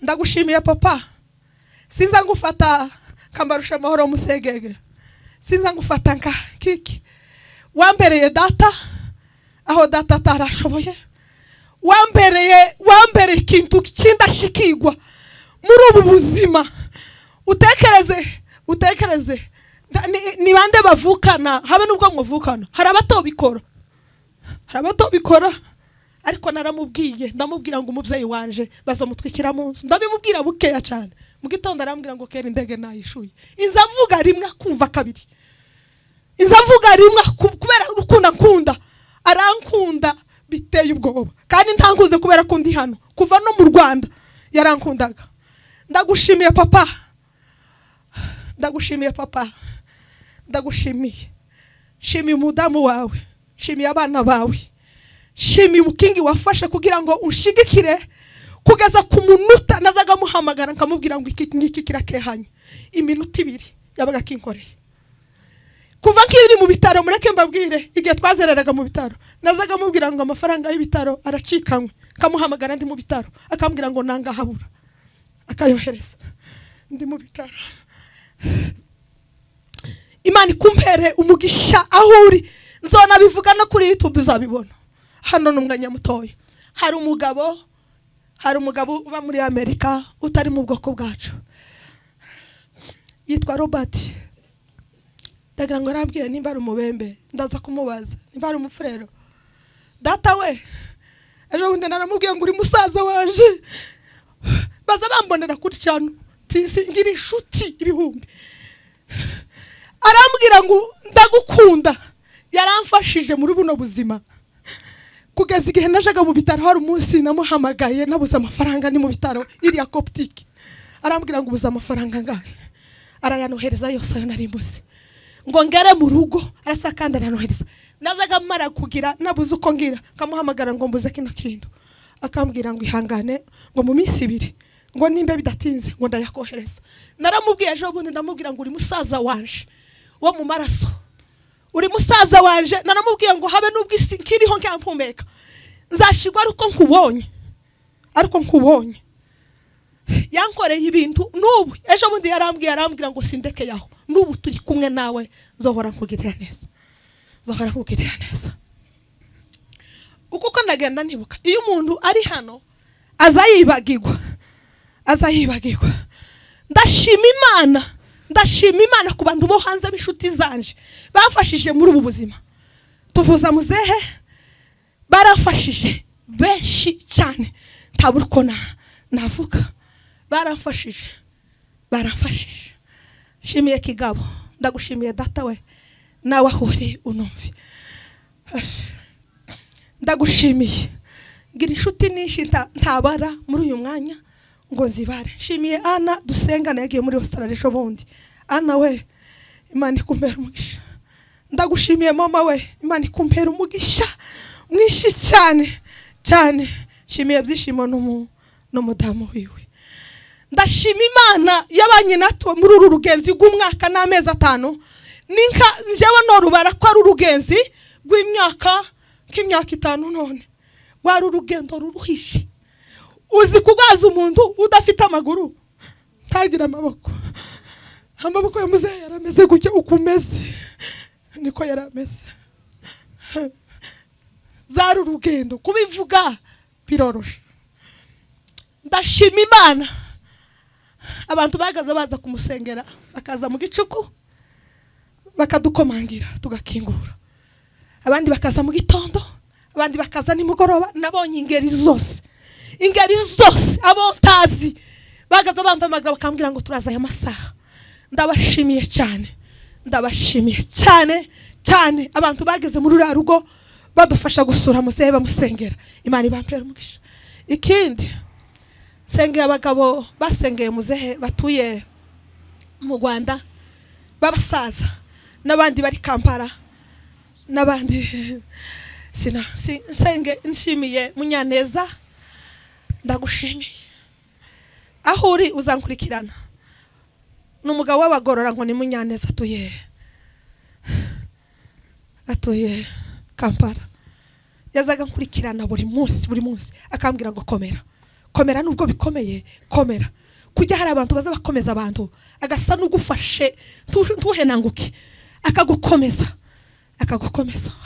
Ndagushimiye papa, sinza ngufata Kambarusha amahoro musegege, sinza ngufata nka kiki. Wambereye data aho data atarashoboye, wambereye ikintu kindashikirwa muri ubu buzima. Utekereze ni bande bavukana, habe nubwo mwuvukana. Hari abato bikora, ariko naramubwiye, ndamubwira ngo umubyeyi wanje bazamutwikira mu nzu. Ndabimubwira bukeya cyane, mu gitondo arambwira ngo kera indege nayishuye. Inza mvuga rimwe kumva kabiri, inza mvuga rimwe kubera ukunda arankunda biteye ubwoba, kandi ntanguze kubera ko ndi hano kuva no mu Rwanda yarankundaga. Ndagushimiye papa, shimiye umudamu wawe, shimiye abana bawe, shimiye umukingi wafashe kugira ngo unshigikire kugeza ku munota nazaga muhamagara nkamubwira ngo iki kirakehanye. Iminota 2 yabaga kinkoreye. Kuva nkiri mu bitaro, mureke mbabwire, igihe twazereraga mu bitaro, nazaga mubwira ngo amafaranga y'ibitaro aracikanywe, kamuhamagara ndi mu bitaro, akambwira ngo nanga habura, akayohereza ndi mu bitaro. Imana ikumpere umugisha aho uri. Nzona bivuga no kuri YouTube uzabibona. Hano n'umwanya mutoya, hari umugabo uba muri Amerika utari mu bwoko bwacu, yitwa Robert. ndagira ngo arambwire nimba ari umubembe ndaza kumubaza nimba ari umufrero. Data we ejo bundi naramubwiye ngo uri musaza wanje baza bambonera kuri cyano ngira inshuti ibihumbi. Arambwira ngo ndagukunda, yaramfashije muri buno buzima kugeza igihe najaga mu bitaro. Hari umunsi namuhamagaye nabuze amafaranga ni mu bitaro iriya Coptic. Arambwira ngo ubuze amafaranga ngahe, arayanohereza yose ayo narimbuze ngo ngere mu rugo, arashakanda aranohereza. Nazaga mara kugira nabuze uko ngira, kamuhamagara ngo mbuze kino kintu, akambwira ngo ihangane ngo mu minsi 2 ngo nimbe bidatinze ngo ndayakohereza. Naramubwiye ejo bundi ndamubwira ngo uri musaza wanje wo mu maraso, uri musaza wanje. Naramubwiye ngo habe nubwo isi nkiriho nkampumeka nzashigwa ariko nkubonye. Yankoreye ibintu nubu ejo bundi arambwira ngo sindeke yaho, nubu turi kumwe nawe nzohora nkugirira neza, uko ndagenda ntibuka iyo umuntu ari hano azayibagirwa. Ndashima Imana ku bantu bo hanze b'inshuti zanje bafashije muri ubu buzima. Tuvuza muzehe barafashije benshi cyane ntabura uko navuga, barafashije. Shimiye Kigabo, ndagushimiye data we, nawe ahore unumve. Ndagushimiye, ngira inshuti nyinshi ntabara muri uyu mwanya ngo nzibare. Shimiye Ana dusengana yagiye muri Australia ejo bundi. Ana we Imana ikumpera umugisha. Ndagushimiye mama we, Imana ikumpera umugisha mwinshi cyane. Shimiye byishimo n'umudamu wiwe. Ndashima Imana yabanye natwe muri uru rugenzi rw'umwaka n'amezi 5. Ninka njewe no rubara ko ari urugenzi rw'imyaka nk'imyaka 5 none. Wari urugendo ruruhishe. Uzi kugaza umuntu udafite amaguru ntagira amaboko ya muzehe yarameze gutya ukumeze niko yarameze. Byari urugendo kubivuga biroroshe. Ndashima Imana abantu bagaza baza kumusengera, bakaza mu gicuku bakadukomangira tugakingura, abandi bakaza mu gitondo, abandi bakaza nimugoroba. Nabonye ingeri zose abontazi bagaza bampamagara bakambwira ngo turaza aya masaha. Ndabashimiye cyane abantu bageze muri uriya rugo badufasha gusura muzehe bamusengera. Imana ibampera umugisha. Ikindi sengeye abagabo basengeye muzehe batuye mu Rwanda babasaza n'abandi bari Kampala n'abandi senge. Nshimiye Munyaneza, ndagushimiye aho uri uzankurikirana. N'umugabo w'abagorora ngo ni Munyaneza atuye Kampala. Yazaga nkurikirana buri munsi akambwira ngo komera nubwo bikomeye, komera. Kujya hari abantu baza bakomeza abantu agasa n'ugufashe ntuhenanguke akagukomeza.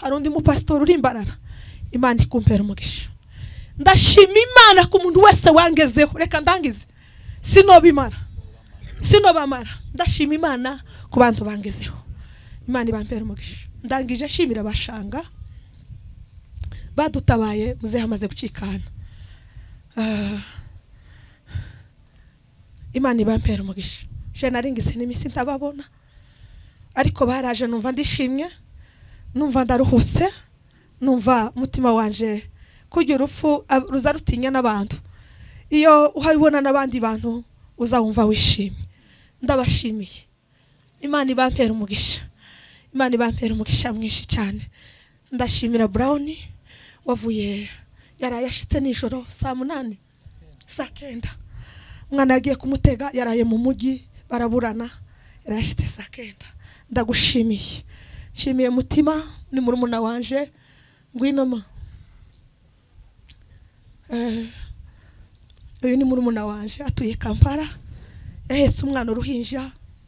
Hari undi mupastor uri imbarara. Imana ikumpera umugisha. Ndashima Imana ku muntu wese wangezeho. Reka ndangize sinobamara. Ndashima Imana ku bantu bangezeho. Imana ibampera umugisha. Ndangije shimira abashanga badutabaye muzehe amaze gucikana. Imana ibampera umugisha. Je naringise n'imisi ntababona ariko baraje numva ndishimye, numva ndaruhutse, numva mutima wanje kugira urupfu ruza rutinya n'abantu. Iyo uhayibona n'abandi bantu uzawumva wishimye. Ndabashimiye. Imana ibampera umugisha. Mwinshi cyane. Ndashimira Brown wavuye yarayashitse nijoro saa 8 saa 9. Mwana yagiye kumutega yaraye mu mujyi baraburana, yarashitse saa 9. Ndagushimiye. Shimiye mutima ni murumuna wanje ngwinoma. Uyu ni murumuna wanje atuye Kampala. Yahetse umwana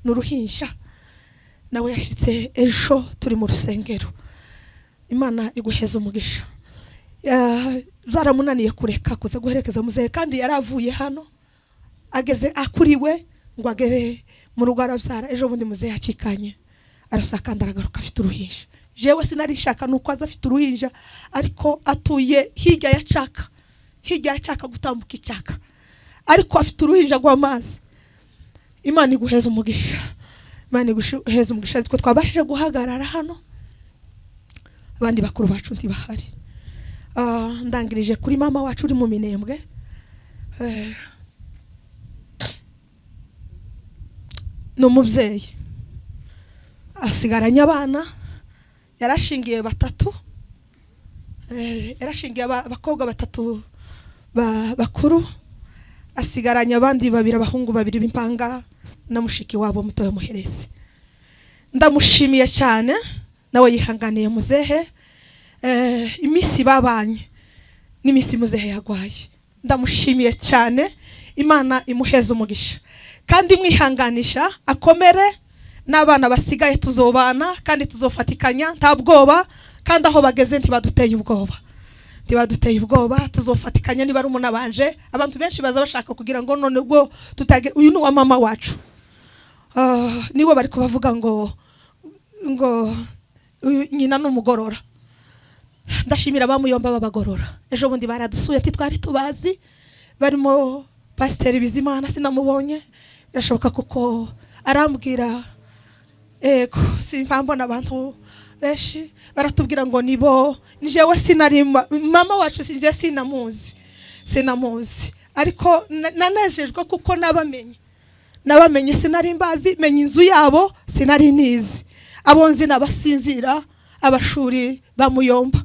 n'uruhinja nawe yashitse ejo turi mu rusengero. Imana iguheza umugisha. Zaramunaniye kureka kuza guherekeza muzehe kandi yaravuye hano ageze akuriwe ngo agere mu rugo arabyara. Ejo bundi muzehe yacikanye arasakanda aragaruka afite uruhinja. Jewe sinarishaka nuko aza afite uruhinja ariko atuye hirya ya Caka gutambuka icyaka, ariko afite uruhinja rw'amazi. Imana iguheza umugisha, Imana iguheza umugisha. Twe twabashije guhagarara hano, abandi bakuru bacu ntibahari. Ndangirije kuri mama wacu uri mu Minembwe. N'umubyeyi asigaranye abana, yarashingiye batatu, yarashingiye abakobwa batatu bakuru, asigaranye abandi babiri abahungu babiri b'impanga na mushiki wabo mutoya muhereze. Ndamushimiye cyane, nawe yihanganiye muzehe imisi babanye n'imisi muzehe yagwaye. Ndamushimiye cyane, Imana imuheza umugisha kandi mwihanganisha akomere. N'abana basigaye tuzobana kandi tuzofatikanya nta bwoba, kandi aho bageze ntibaduteye ubwoba, tuzofatikanya. Niba ari umuntu abanje, abantu benshi baza bashaka kugira ngo none ubwo tutage uyu ni wa mama wacu, niwe bari kubavuga ngo nyina n'umugorora. Ndashimira abamuyomba babagorora. Ejo bundi baradusuye twari tubazi, barimo Pasiteri Bizimana, sinamubonye, birashoboka kuko arambwira ego simpambona abantu benshi baratubwira ngo nibo njewe sinari mama wacu, sinje sinamuzi ariko nanejejwe kuko nabamenye sinari mbazi, menye inzu yabo sinari nizi, abonzi nabasinzira abashuri bamuyomba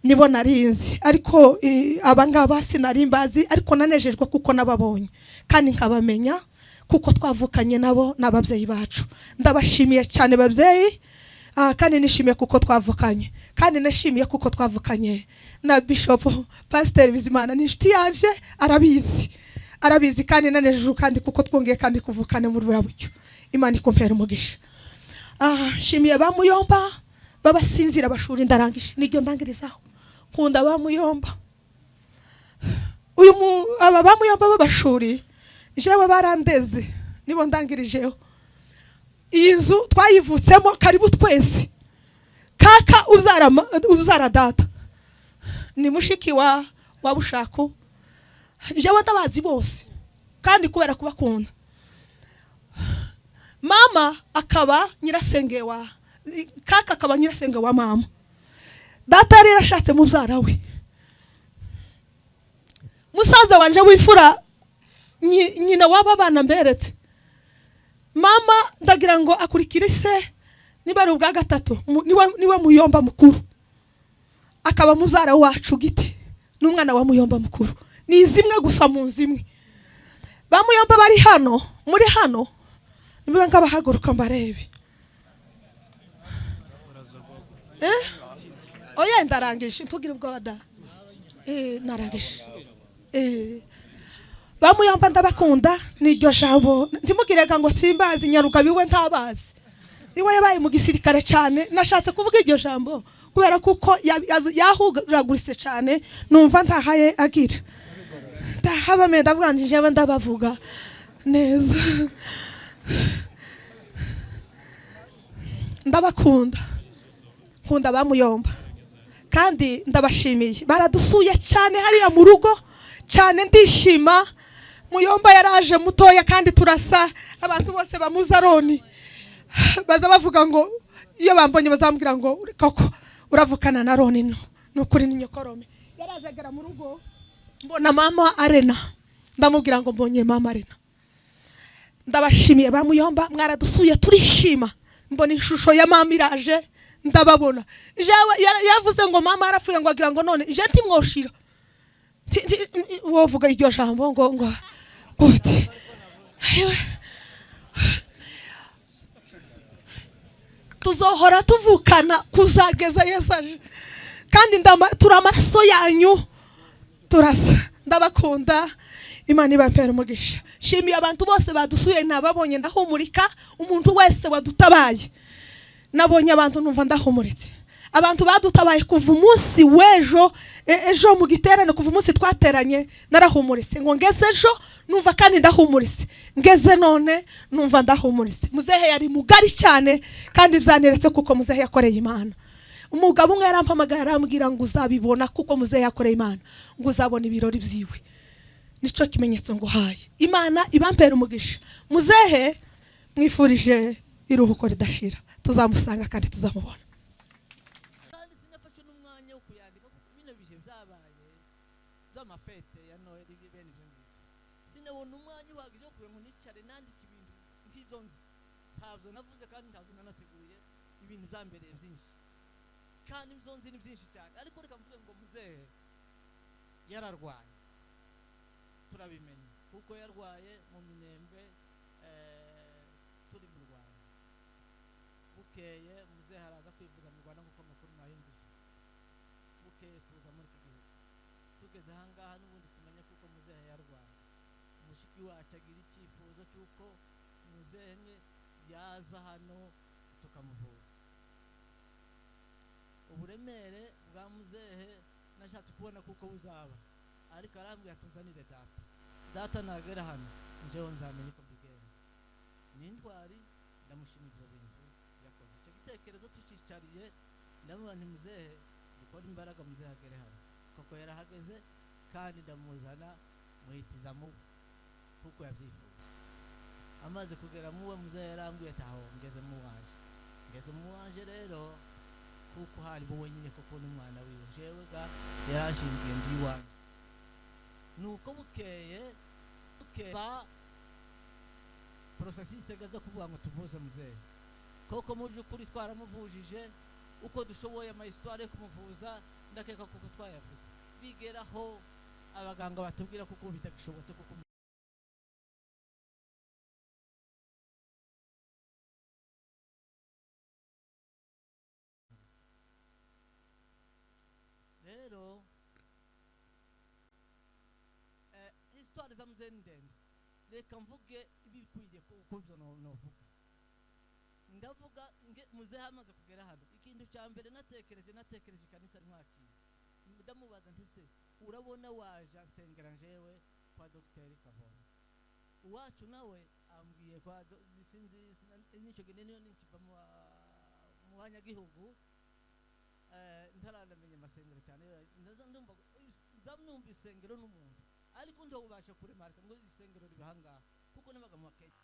nibo narinzi, ariko abangaba sinari mbazi, ariko nanejejwe kuko nababonye kandi nkabamenya kuko twavukanye nabo n'ababyeyi bacu. Ndabashimiye cyane babyeyi, kandi nishimiye kuko twavukanye, kandi nashimiye kuko twavukanye na Bishop Pasiteri Bizimana. Ni inshuti yanje, arabizi kandi nanejeje kandi kuko twongeye kandi kuvukana muri burabucyo. Imana ikumpera umugisha. Shimiye bamuyomba babasinzira abashuri, ndarangije niryo ndangirizaho. Nkunda bamuyomba, aba bamuyomba babashuri jewe barandeze, nibo ndangirijeho. Iyi nzu twayivutsemo karibu twese. Kaka ubyara data ni mushiki wa Bushako, jewe ndabazi bose kandi kubera kubakunda. Mama akaba nyirasenge wa kaka, akaba nyirasenge wa mama. Data yari yarashatse mubyara we, musaza wanje w'ifura nyina waba bana mberetse. Mama ndagira ngo akurikire se, niba ari ubwa gatatu niwe muyomba mukuru, akaba mubyara wacu Giti n'umwana wa muyomba mukuru. Ni zimwe gusa mu zimwe. Bamuyomba bari hano, muri hano niba ngabahaguruka mbarebe. Oya ndarangije tugira ubwo da. Narangije. Bamuyomba ndabakunda, niryo jambo ndimugirega ngo simbazi nyaruka biwe ntabazi. Iwe yabaye mu gisirikare cyane, nashatse kuvuga iryo jambo kubera kuko yahuragurise cyane, numva ntahaye agira. Ndahaba menda bwanjije ndabavuga neza. Ndabakunda, nkunda bamuyomba kandi ndabashimiye. Baradusuye cyane hariya mu rugo cyane, ndishima. Muyomba yaraje mutoya kandi turasa, abantu bose bamuzaroni baza bavuga ngo iyo bambonye bazambwira ngo koko uravukana na Roni, nukuri ni nyokorome. Yaraje agera mu rugo mbona mama Arena, ndamubwira ngo mbonye mama Arena. Ndabashimiye bamuyomba, mwaradusuye turishima. Mbona ishusho ya mama iraje, ndababona. Yavuze ngo mama yarapfuye, ngo agira ngo none je ntimwoshira. Wovuga iryo jambo ngo gute. Tuzohora tuvukana kuzageza Yesu aje, kandi turamaraso yanyu turasa. Ndabakunda, Imana ibampera umugisha. Shimiye abantu bose badusuye, nababonye ndahumurika. Umuntu wese wadutabaye nabonye abantu numva ndahumuritse. Abantu badutabaye kuva umunsi w'ejo, ejo mu giterane, kuva umunsi twateranye narahumuritse ngo ngeze ejo numva kandi ndahumuritse, ngeze none numva ndahumuritse. Muzehe yari mugari cyane kandi byaneretse kuko muzehe yakoreye Imana. Umugabo umwe yarampamagaye arambwira ngo uzabibona kuko muzehe yakoreye Imana, ngo uzabona ibirori byiwe. Nico kimenyetso ngo haye Imana ibampera umugisha. Muzehe mwifurije iruhuko ridashira, tuzamusanga kandi tuzamubona. Kandi sinafashe n'umwanya wo kuyandika kuko bino bihe byabaye by'amafete ya Noheli bene ibyo ngibyo. Sinabona umwanya uhagije wo kugira ngo nicare nandike ibintu nk'ibyo nzi. Ntabwo navuze kandi ntabwo nanateguye ibintu byambereye byinshi. Kandi ibyo nzi ni byinshi cyane, ariko reka mvuge ngo muzehe yararwaye. Turabimenye kuko yarwaye mu Minembwe turi mu Rwanda. Bukeye muzehe araza kwivuza mu Rwanda nk'uko amakuru mwayumvise. Bukeye tuza muri iki gihugu, tugeze ahangaha n'ubundi tumenya kuko muzehe yarwaye. Umushiki wacu agira icyifuzo cy'uko muzehe yaza hano tukamuvuza. Uburemere bwa muzehe nashatse kubona kuko buzaba, ariko arambwira tuzanire data nagera hano njyewe nzamenye uko mbigenza. N'intwari ndamushimira ibyo bintu yakoze. Icyo gitekerezo tucicariye ndamubona nti muzehe dukora imbaraga muzehe agere hano, koko yarahageze kandi ndamuzana muhitiza muwe kuko yabyifuza. Amaze kugera muwe muzehe yarambwiye ati aho ngeze mu wanje rero kuko hari bo wenyine koko n'umwana wiwe jewe ga yarashingiye ndi wanje. Nuko bukeye ba processus igaza kuvuga ngo tuvuze muzehe. Koko mu by'ukuri twaramuvujije uko dushoboye ama histoire yo kumuvuza, ndakeka kuko twayavuze. Bigeraho abaganga batubwira kuko bitagishobotse kuko rero histoire za muzehe ndende. Reka mvuge ibikwiye kuko byo novuga. Ndavuga muzehe amaze kugera hano, ikintu cya mbere natekereje ikanisa mwakira. Ndamubaza nti se urabona waje nsengera njewe kwa Dr. Kavoma. Uwacu nawe ambwiye kwa sinzi nicyo gene niyo nikiva mu banyagihugu ntaranamenye amasengero cyane. Ndumva isengero n'umuntu, ariko ndo ubasha kuremarika ngo isengero ribahanga kuko nabaga mu makete.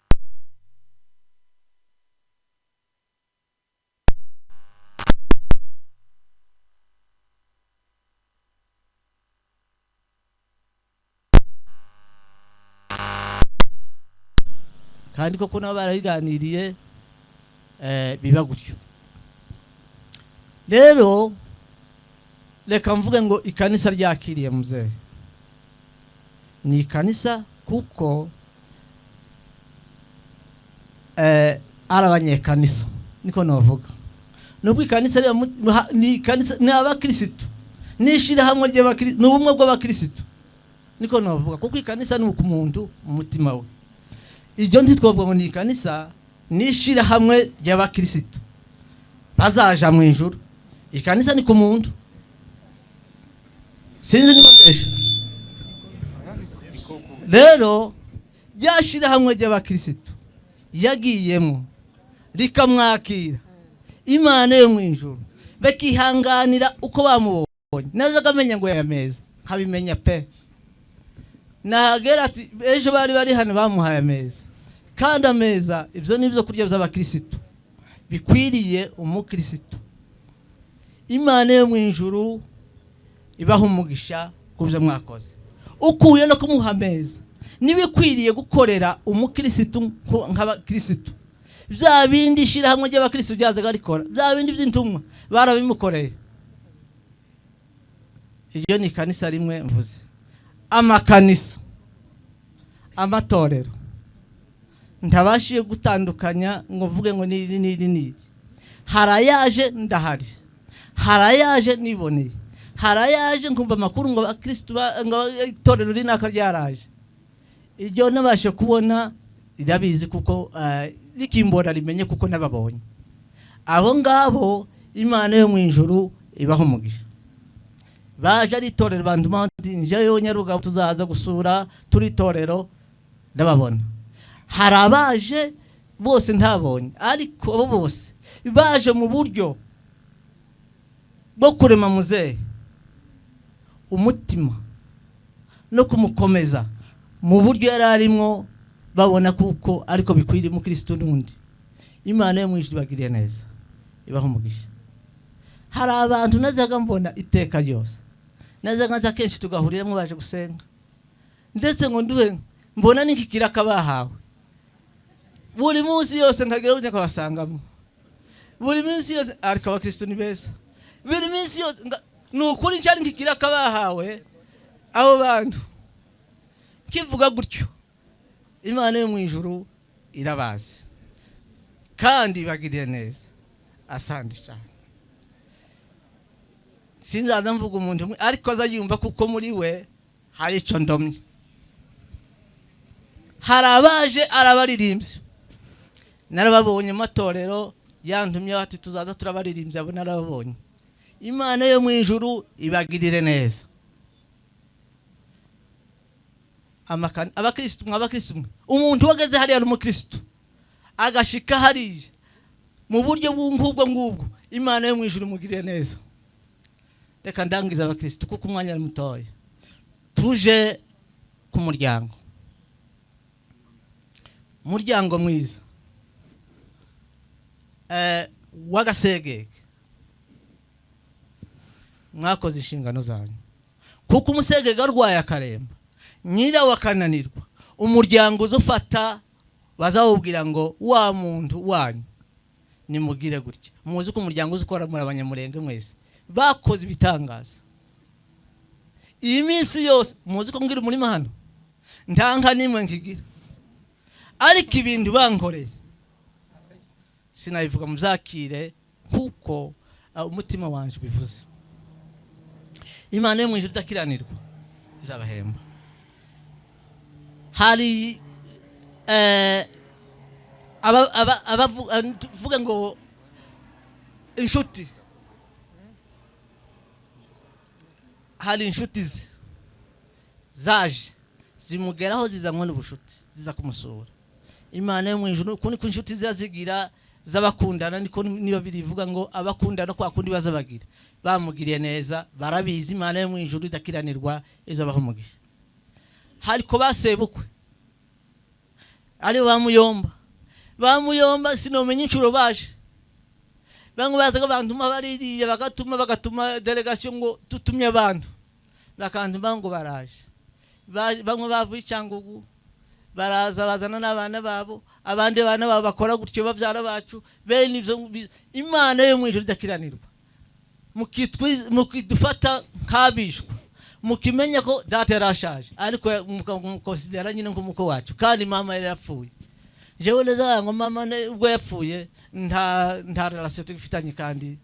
Kandi koko nabo barabiganiriye biba gutyo. Rero reka mvuge ngo ikanisa ryakiriye muzehe. Ni ikanisa kuko arabanyekanisa niko navuga. Nubwo ikanisa ni ikanisa ni abakristo, nishira hamwe ry'abakristo n'ubumwe bw'abakristo niko navuga kuko ikanisa ni ukumuntu mu mutima we. Ibyo ntitwavuga ngo ni ikanisa nishira hamwe ry'abakristo bazaja mu ijuru. Ikanisa ni ku muntu, sinzi niba mbesha. Rero ryashira hamwe ry'abakristo yagiyemo rikamwakira Imana yo mu ijuru, bakihanganira uko bamubonye. Nazaga amenya ngo yameza nkabimenya pe. Nagera ati ejo bari hano bamuhaye ameza, kandi ameza ibyo nibyo kurya by'abakristo bikwiriye umukristo. Imana yo mu ijuru ibaha umugisha kubyo mwakoze. Ukuye no kumuha ameza nibikwiriye gukorera umukristo nk'abakristo. Bya bindi shira hamwe ry'abakristo byazaga rikora, bya bindi by'intumwa barabimukoreye. Iyo ni kanisa rimwe mvuze. Amakanisa, amatorero ntabashiye gutandukanya ngo mvuge ngo ni harayaje ndahari, harayaje niboneye, harayaje nkumva makuru ngo abakristo ngo itorero rinaka ryaraje. Ibyo nabashe kubona irabizi kuko rikimbora rimenye kuko nababonye. Abo ngabo Imana yo mu ijuru ibaho umugisha. Baje ari itorero bandumandi nje yo Nyarugabo tuzaza gusura turi itorero ndababona. Hari abaje bose ntabonye, ariko abo bose baje mu buryo bwo kurema muzehe umutima no kumukomeza mu buryo yari arimo, babona kuko ariko bikwiriye mu Kristo n'undi. Imana yo mwinshi bagiriye neza, ibaho umugisha. Hari abantu nazaga mbona iteka ryose, nazaga nza kenshi tugahuriramo baje gusenga, ndetse ngo nduhe mbona n'ikikira kabahawe buri munsi yose, nkagira ujya kabasangamo buri munsi yose, ariko abakristo ni beza buri munsi yose. Nukuri cyane nkikira kabahawe abo bantu, kivuga gutyo Imana yo mu ijuru irabazi kandi bagiriye neza. Asandi cyane. Sinzaza mvuga umuntu umwe, ariko azayumva kuko muri we hari icyo ndomye. Hari abaje arabaririmbye, narababonye matorero yantumye ati tuzaza turabaririmbye, abo narababonye. Imana yo mu ijuru ibagirire neza. Abakristo umuntu wageze hariya n'umukristo agashika hariya mu buryo bw'ubwo ngubwo, Imana yo mu ijuru mugirire neza. Reka ndangiza abakristo kuko umwanya ari mutoya. Tuje ku muryango, muryango mwiza wagasegege, mwakoze inshingano zanyu kuko umusegege arwaye akaremba, nyira wakananirwa, umuryango uzufata bazawubwira ngo wa muntu wanyu nimugire gutya. Muzi ko umuryango uzukora muri abanyamurenge mwese bakoze ibitangaza iyi minsi yose. Muzi ko ngira umurima hano ntanka nimwe nkigira, ariko ibintu bankoreye sinabivuga muzakire kuko umutima wanje bivuze. Imana yo mu ijuru idakiranirwa izabahemba. Hari abavuga ngo inshuti, hari inshuti zaje zimugeraho zizanywe n'ubushuti, ziza kumusura. Imana yo mu ijuru kuko niko inshuti zigira z'abakundana, niko niba birivuga ngo abakundana kwa kundi bazabagira. Bamugiriye neza, barabizi. Imana yo mu ijuru idakiranirwa izabaho umugisha. Hari ko basebukwe ari bamuyomba sinomenya inshuro baje, bamwe bazaga bantuma baririye, bagatuma delegation ngo tutumye abantu, bakantuma ngo baraje. Bamwe bavuye Cyangugu baraza bazana n'abana babo, abandi bana babo bakora gutyo babyara bacu bene ivyo. Imana yo mu ijuru idakiranirwa mukidufata nkabishwa, mukimenya ko data yarashaje, ariko mukonsidera nyine nk'umuko wacu, kandi mama yari yapfuye. Jewe neza ngo mama ubwo yapfuye nta relation tugifitanye kandi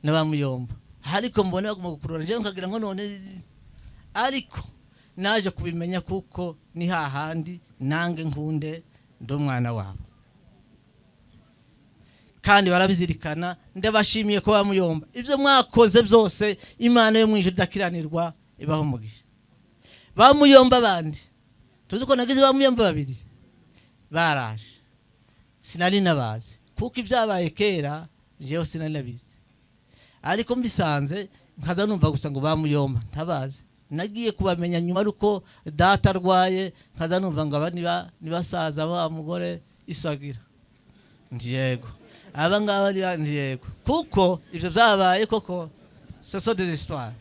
nabamuyomba, ariko mbona bagomba gukurura. Jewe nkagira ngo none, ariko naje kubimenya kuko ni hahandi nange nkunde ndo mwana wabo, kandi barabizirikana. Ndabashimiye ko bamuyomba. Ibyo mwakoze byose Imana yo mu ijuru idakiranirwa ibaho umugisha. Bamuyomba bandi tuzi ko nagize bamuyomba babiri baraje, sinari nabazi kuko ibyabaye kera jewe sinari nabizi, ariko mbisanze nkaza numva gusa ngo bamuyomba ntabazi. Nagiye kubamenya nyuma ariko data arwaye, nkaza numva ngo nibasaza ba mugore isagira. Ndiyego aba ngaba ndiyego kuko ivyo byabaye koko c'est des histoires.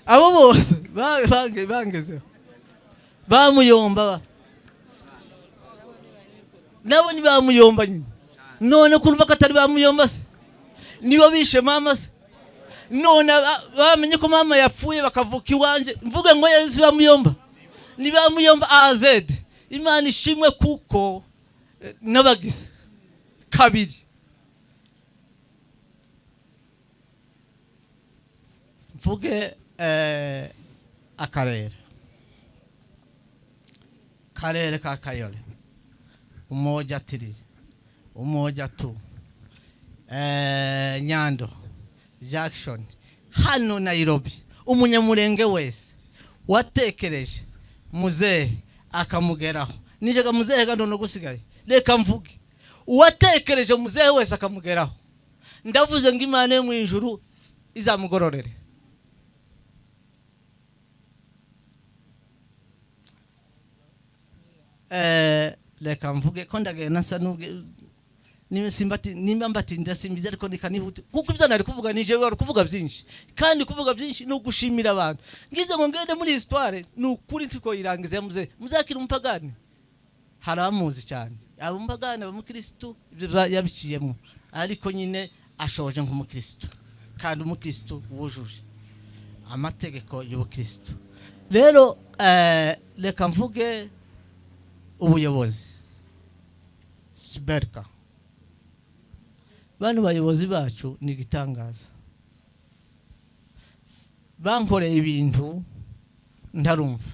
Abo bose bangezeho bamuyomba, nabo ni bamuyomba nyine. None kurumva ko atari bamuyomba se, nibo bishe mama se. None bamenye ko mama yapfuye bakavuka iwanje, mvuge ngo Yesu bamuyomba, ni bamuyomba AZ. Imana ishimwe kuko nabagize kabiri. Mvuge akarere ka Kayole, umoja tiri, umoja tu, Nyando, Jackson, hano Nairobi. Umunyamurenge wese watekereje muzehe akamugeraho nijega muzehe ga none gusigaye reka mvuge uwatekereje muzehe wese akamugeraho ndavuze ngo Imana yo mu ijuru izamugororere. Reka mvuge ko ndagenda nsa n'ubwe nimba mbatindira simbizi ariko nikanihuta kuko ibyo nari kuvuga nije wari kuvuga byinshi kandi kuvuga byinshi no gushimira abantu ngize ngo ngende muri histoire n'ukuri ntiko irangiza muzakira umupagani haramuzi cyane abumupagani abamukristo ibyo yabiciyemo ariko nyine ashoje nk'umukristo kandi umukristo wujuje amategeko y'ubukristo. Rero reka mvuge ubuyobozi Siberka bano bayobozi bacu ni gitangaza bankoreye ibintu ntarumva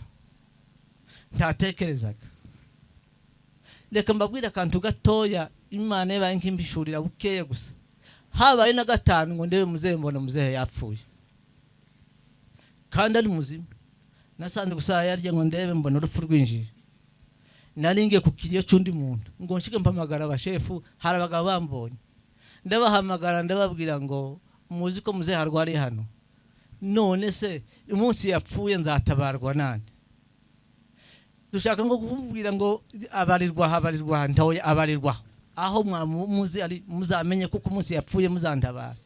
ntatekerezaga. Reka mbabwira akantu gatoya Imana yabaye nkimbishurira bukeye gusa habaye na gatanu ngo ndebe muzehe mbona muzehe yapfuye kandi ari muzima nasanze gusa yarye ngo ndebe mbona urupfu rwinjiye naringiye kukiriyo cyundi muntu ngo nshike mpamagara abashefu harabaga bambonye ndabahamagara ndababwira ngo muzi ko muzehe harwari hano none se umunsi yapfuye nzatabarwa nande dushaka ngo kumbwira ngo abarirwa ntawe abarirwa aho muzi ari muzamenye kuko umunsi yapfuye muzantabara.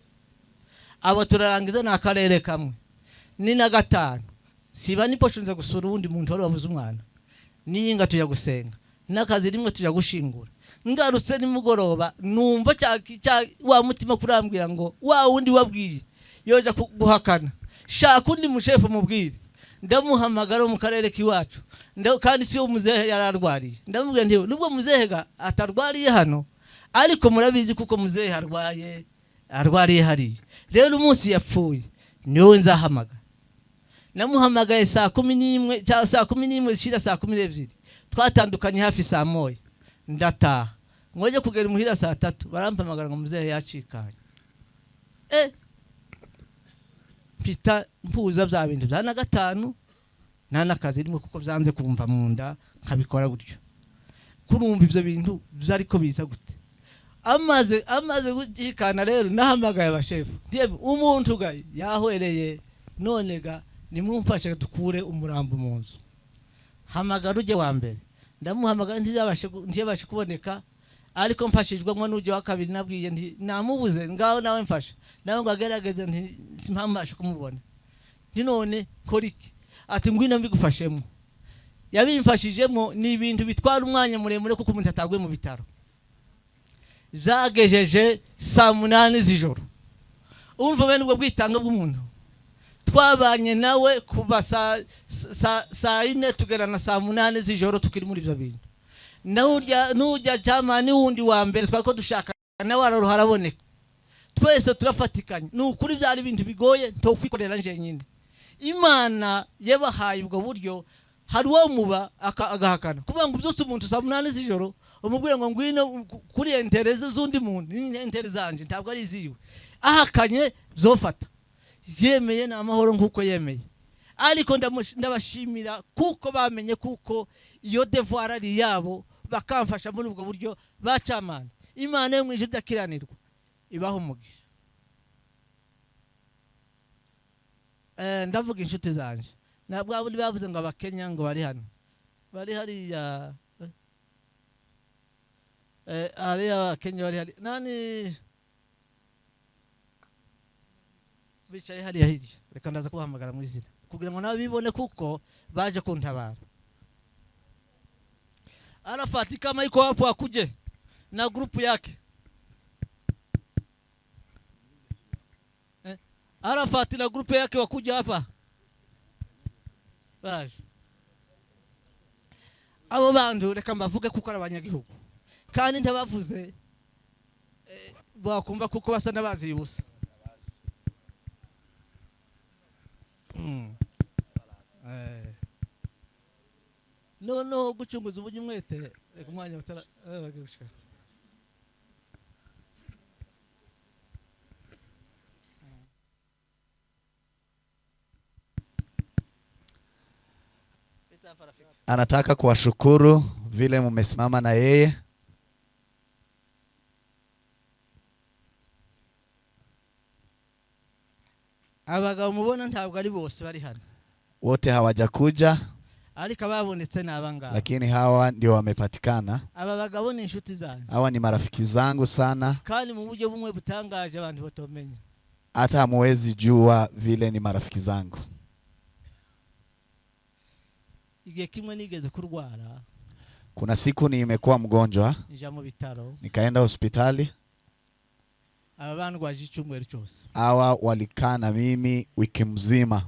Abo turarangiza na karere kamwe ni na gatanu siba niposhunze gusura ubundi muntu wari wabuze umwana niyinga tujya gusenga nakazi rimwe tujya gushingura ngarutse nimugoroba numva wa mutima kurambwira ngo wa wundi wabwiye yoja guhakana shaka undi mushefu mubwire ndamuhamagara mu karere kiwacu kandi si umuzehe yararwariye ndamubwira nti nubwo muzehe ga atarwariye hano ariko murabizi kuko muzehe arwariye hari rero umunsi yapfuye niwe nzahamagara. Namuhamagaye saa 11 cyangwa saa 11 zishira saa 12 twatandukanye hafi saa moya ndataha ngoje kugera muhira saa 3 barampamagara ngo muzehe yacikanye pita mpuza bya bintu bya na gatanu nta nakazi rimwe kuko byanze kumva munda nkabikora gutyo kurumva ibyo bintu byariko biza gute amaze gukikana. Rero nahamagaye abashefu ndebe umuntu gaye yahwereye none ga nimumfashe dukure umurambo mu nzu hamagara uje wa mbere ndamuhamagara ntiyabashe kuboneka ariko mfashijwe ngo n'uje wa kabiri nabwiye nti namubuze ngaho nawe mfasha nawe ngo agerageze nti simpambashe kumubona nti none koriki ati ngwino mbigufashemo yabimfashijemo ni ibintu bitwara umwanya muremure kuko umuntu atagwe mu bitaro zagejeje saa 8 z'ijoro umva bene ubwo bwitanga bw'umuntu twabanye nawe kuva saa 4 tugera na saa 8 z'ijoro tukiri muri ibyo bintu nujya jamani wundi wa mbere twako dushaka nawe araruharaboneka twese turafatikanye n'ukuri byari ibintu bigoye to kwikorera nje nyine. Imana yabahaye ubwo buryo hari uwo muba agahakana kuvuga ngo byose umuntu saa 8 z'ijoro umubwira ngo ngwino kuri intereze z'undi muntu ni intereze zanje ntabwo ari ziwe ahakanye zofata yemeye na amahoro nkuko yemeye ariko ndabashimira kuko bamenye kuko iyo devoir ari yabo bakamfasha muri ubwo buryo bacamana. Imana yo mwijuru dakiranirwa ibaho umugisha. Ndavuga inshuti zanje nabwo abandi bavuze ngo abakenya ngo bari hano bari hari ya ari abakenya bari hari nani bicaye hari hirya reka ndaza kubahamagara mu izina kugira ngo nabibone kuko baje kuntabara. Arafati kama iko hapo akuje na grupu yake Arafati na grupu yake wakuja hapa baje abo bantu reka mbavuge kuko arabanyagihugu kandi ndabavuze bakumva kuko basa nabazi ubusa no gucunguza uburyo umwete ku mwanya utara bagishika anataka kuwashukuru vile mumesimama na yeye. Abagabo mubona ntabwo ari bose bari hano, Wote hawajakuja, ariko ababonetse ni abangaba. lakini hawa ndio wamepatikana. Aba bagabo ni inshuti zanjye, Hawa ni marafiki zangu sana, kandi mu buryo bumwe butangaje abantu batomenya. hata hamuwezi jua vile ni marafiki zangu. Igihe kimwe nigeze kurwara, Kuna siku nimekuwa mgonjwa, nja mu bitaro, nikaenda hospitali. aba bandwaje icyumweru cyose. Hawa walikaa na mimi wiki mzima.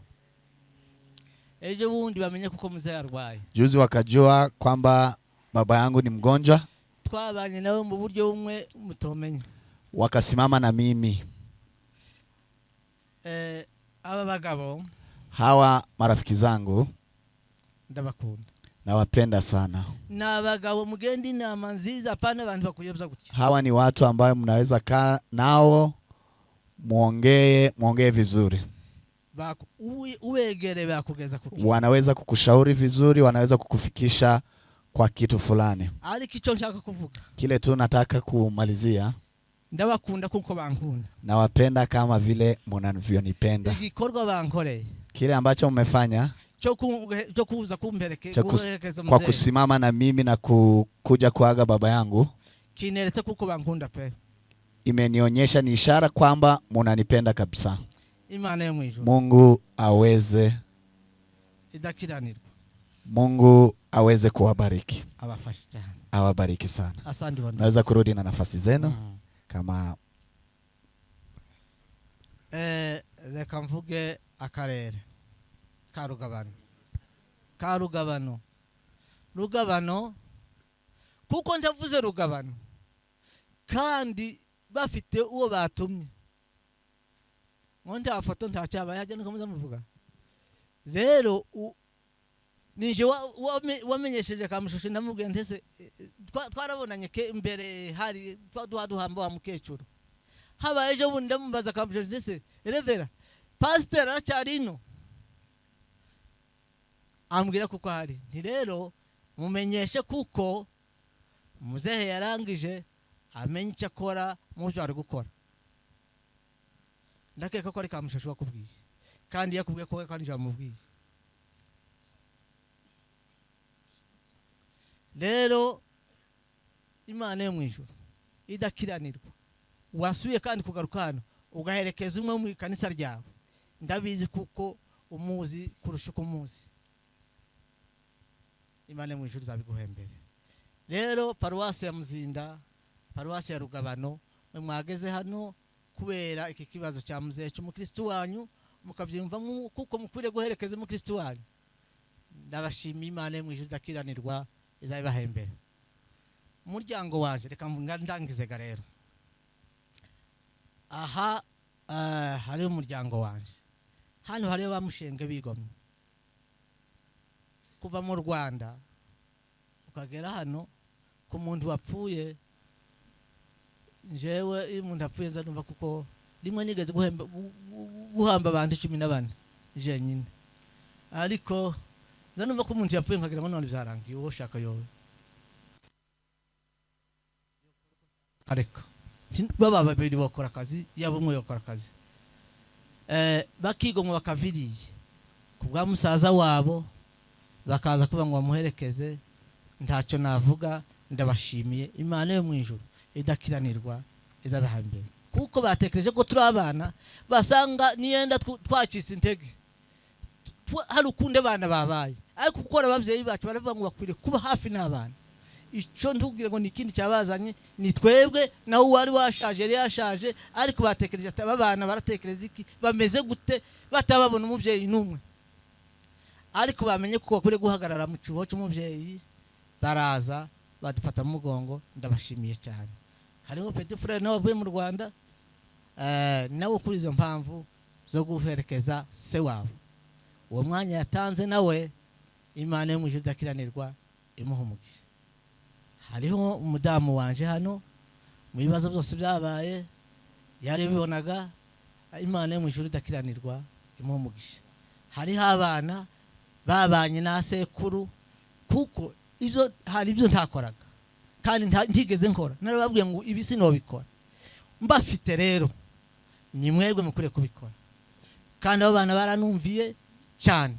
Ejo bundi bamenye kuko muzehe arwaye. Juzi wakajua kwamba baba yangu ni mgonjwa, Twabanye nawe mu buryo bumwe mutomenya. wakasimama na mimi. Aba bagabo Hawa marafiki zangu ndabakunda. nawapenda sana. Ni abagabo mugenda inama nziza, apana abantu bakuyobya gutya. Hawa ni watu ambao mnaweza kaa nao muongee vizuri. Uwegere bakugeza kuki. Wanaweza kukushauri vizuri, wanaweza kukufikisha kwa kitu fulani. Ariko icyo nshaka kuvuga, Kile tu nataka kumalizia, ndabakunda kuko bankunda. nawapenda kama vile mnavyonipenda. Igikorwa bankoreye Kile ambacho mmefanya cyo kuza kumperekeza kwa kusimama na mimi na kuja kuaga baba yangu, kineretse kuko bankunda pe. imenionyesha ni ishara kwamba mnanipenda kabisa. Imana yo mwijuru Mungu aweze idakiranirwa, Mungu aweze kuwabariki. abafashe cyane. Awabariki sana. Asante bwana. Naweza kurudi na nafasi zenu kama reka mvuge akarere ka Rugabano. Rugabano kuko ntavuze Rugabano kandi bafite uwo batumye, ngo nta foto nta cyaba yajya nkomeza muvuga. Rero nije wamenyesheje kamushushe, ndamubwiye ndese twarabonanye ke mbere hari duhamba wa mukecuru. Haba ejo bundi ndamubaza kamushushe ndese revera pastor aracyarino, ambwira kuko hari. Nti rero mumenyeshe kuko muzehe yarangije amenye icyo akora mu byo ari gukora. Ndakeka ko ari kamushushe wakubwiye, kandi yakubwiye ko kandi jamubwiye. Rero Imana yo mwijuru idakiranirwa, wasuye kandi kugaruka hano ugaherekeza umwe mu kanisa ryawe, ndabizi kuko umuzi kurusha uko umuzi. Imana yo mwijuru zabiguhembere. Rero paruwasi ya Muzinda, paruwasi ya Rugabano, mwe mwageze hano kubera iki kibazo cya muzehe cy'umukristo wanyu, mukabyumva kuko mukwiriye guherekeza umukristo wanyu. Ndabashimiye. Imana yo mwijuru idakiranirwa izabibahembere. Umuryango wanje reka ndangize ga rero. Aha hari umuryango wanje, hano hari bamushenge bigomwe kuva mu Rwanda ukagera hano ku muntu wapfuye. Njewe iyo umuntu apfuye nzanumva kuko rimwe nigeze guhamba abantu 14 je nyine, ariko nzanumva ko umuntu yapfuye nkagira ngo none byarangiye uwo shaka yowe. Ariko baba babiri bakora akazi, yabo umwe yakora akazi, bakigomwa bakaviriye kubwa musaza wabo, bakaza kuba ngo bamuherekeze. Ntacyo navuga, ndabashimiye. Imana yo mwijuru idakiranirwa izabahambere, kuko batekereje ko turi abana basanga niyenda twacitse intege, hari ukunde bana babaye, ariko gukora ababyeyi bacu baravuga ngo bakwiriye kuba hafi n'abana. Icyo ntubwire ngo ni ikindi cyabazanye, ni twebwe nawe wari washaje yari yashaje, ariko batekereje ati aba bana baratekereza iki, bameze gute batababona umubyeyi n'umwe. Ariko bamenye ko bakwiriye guhagarara mu cyuho cy'umubyeyi, baraza badufata mu mugongo. Ndabashimiye cyane. Hariho petit frère nawe avuye mu Rwanda, nawe kuri izo mpamvu zo guherekeza se wabo, uwo mwanya yatanze nawe Imana yo mu ijuru idakiranirwa imuha umugisha. Hariho umudamu wanje hano, mu bibazo byose byabaye yari bibonaga, Imana yo mu ijuru idakiranirwa imuha umugisha. Hariho abana babanye na sekuru, kuko ibyo hari ibyo ntakoraga kandi ntigeze nkora. Narababwiye ngo ibi sinobikora. Mbafite rero ni mwebwe mukure kubikora. Kandi abo bana baranumviye cyane.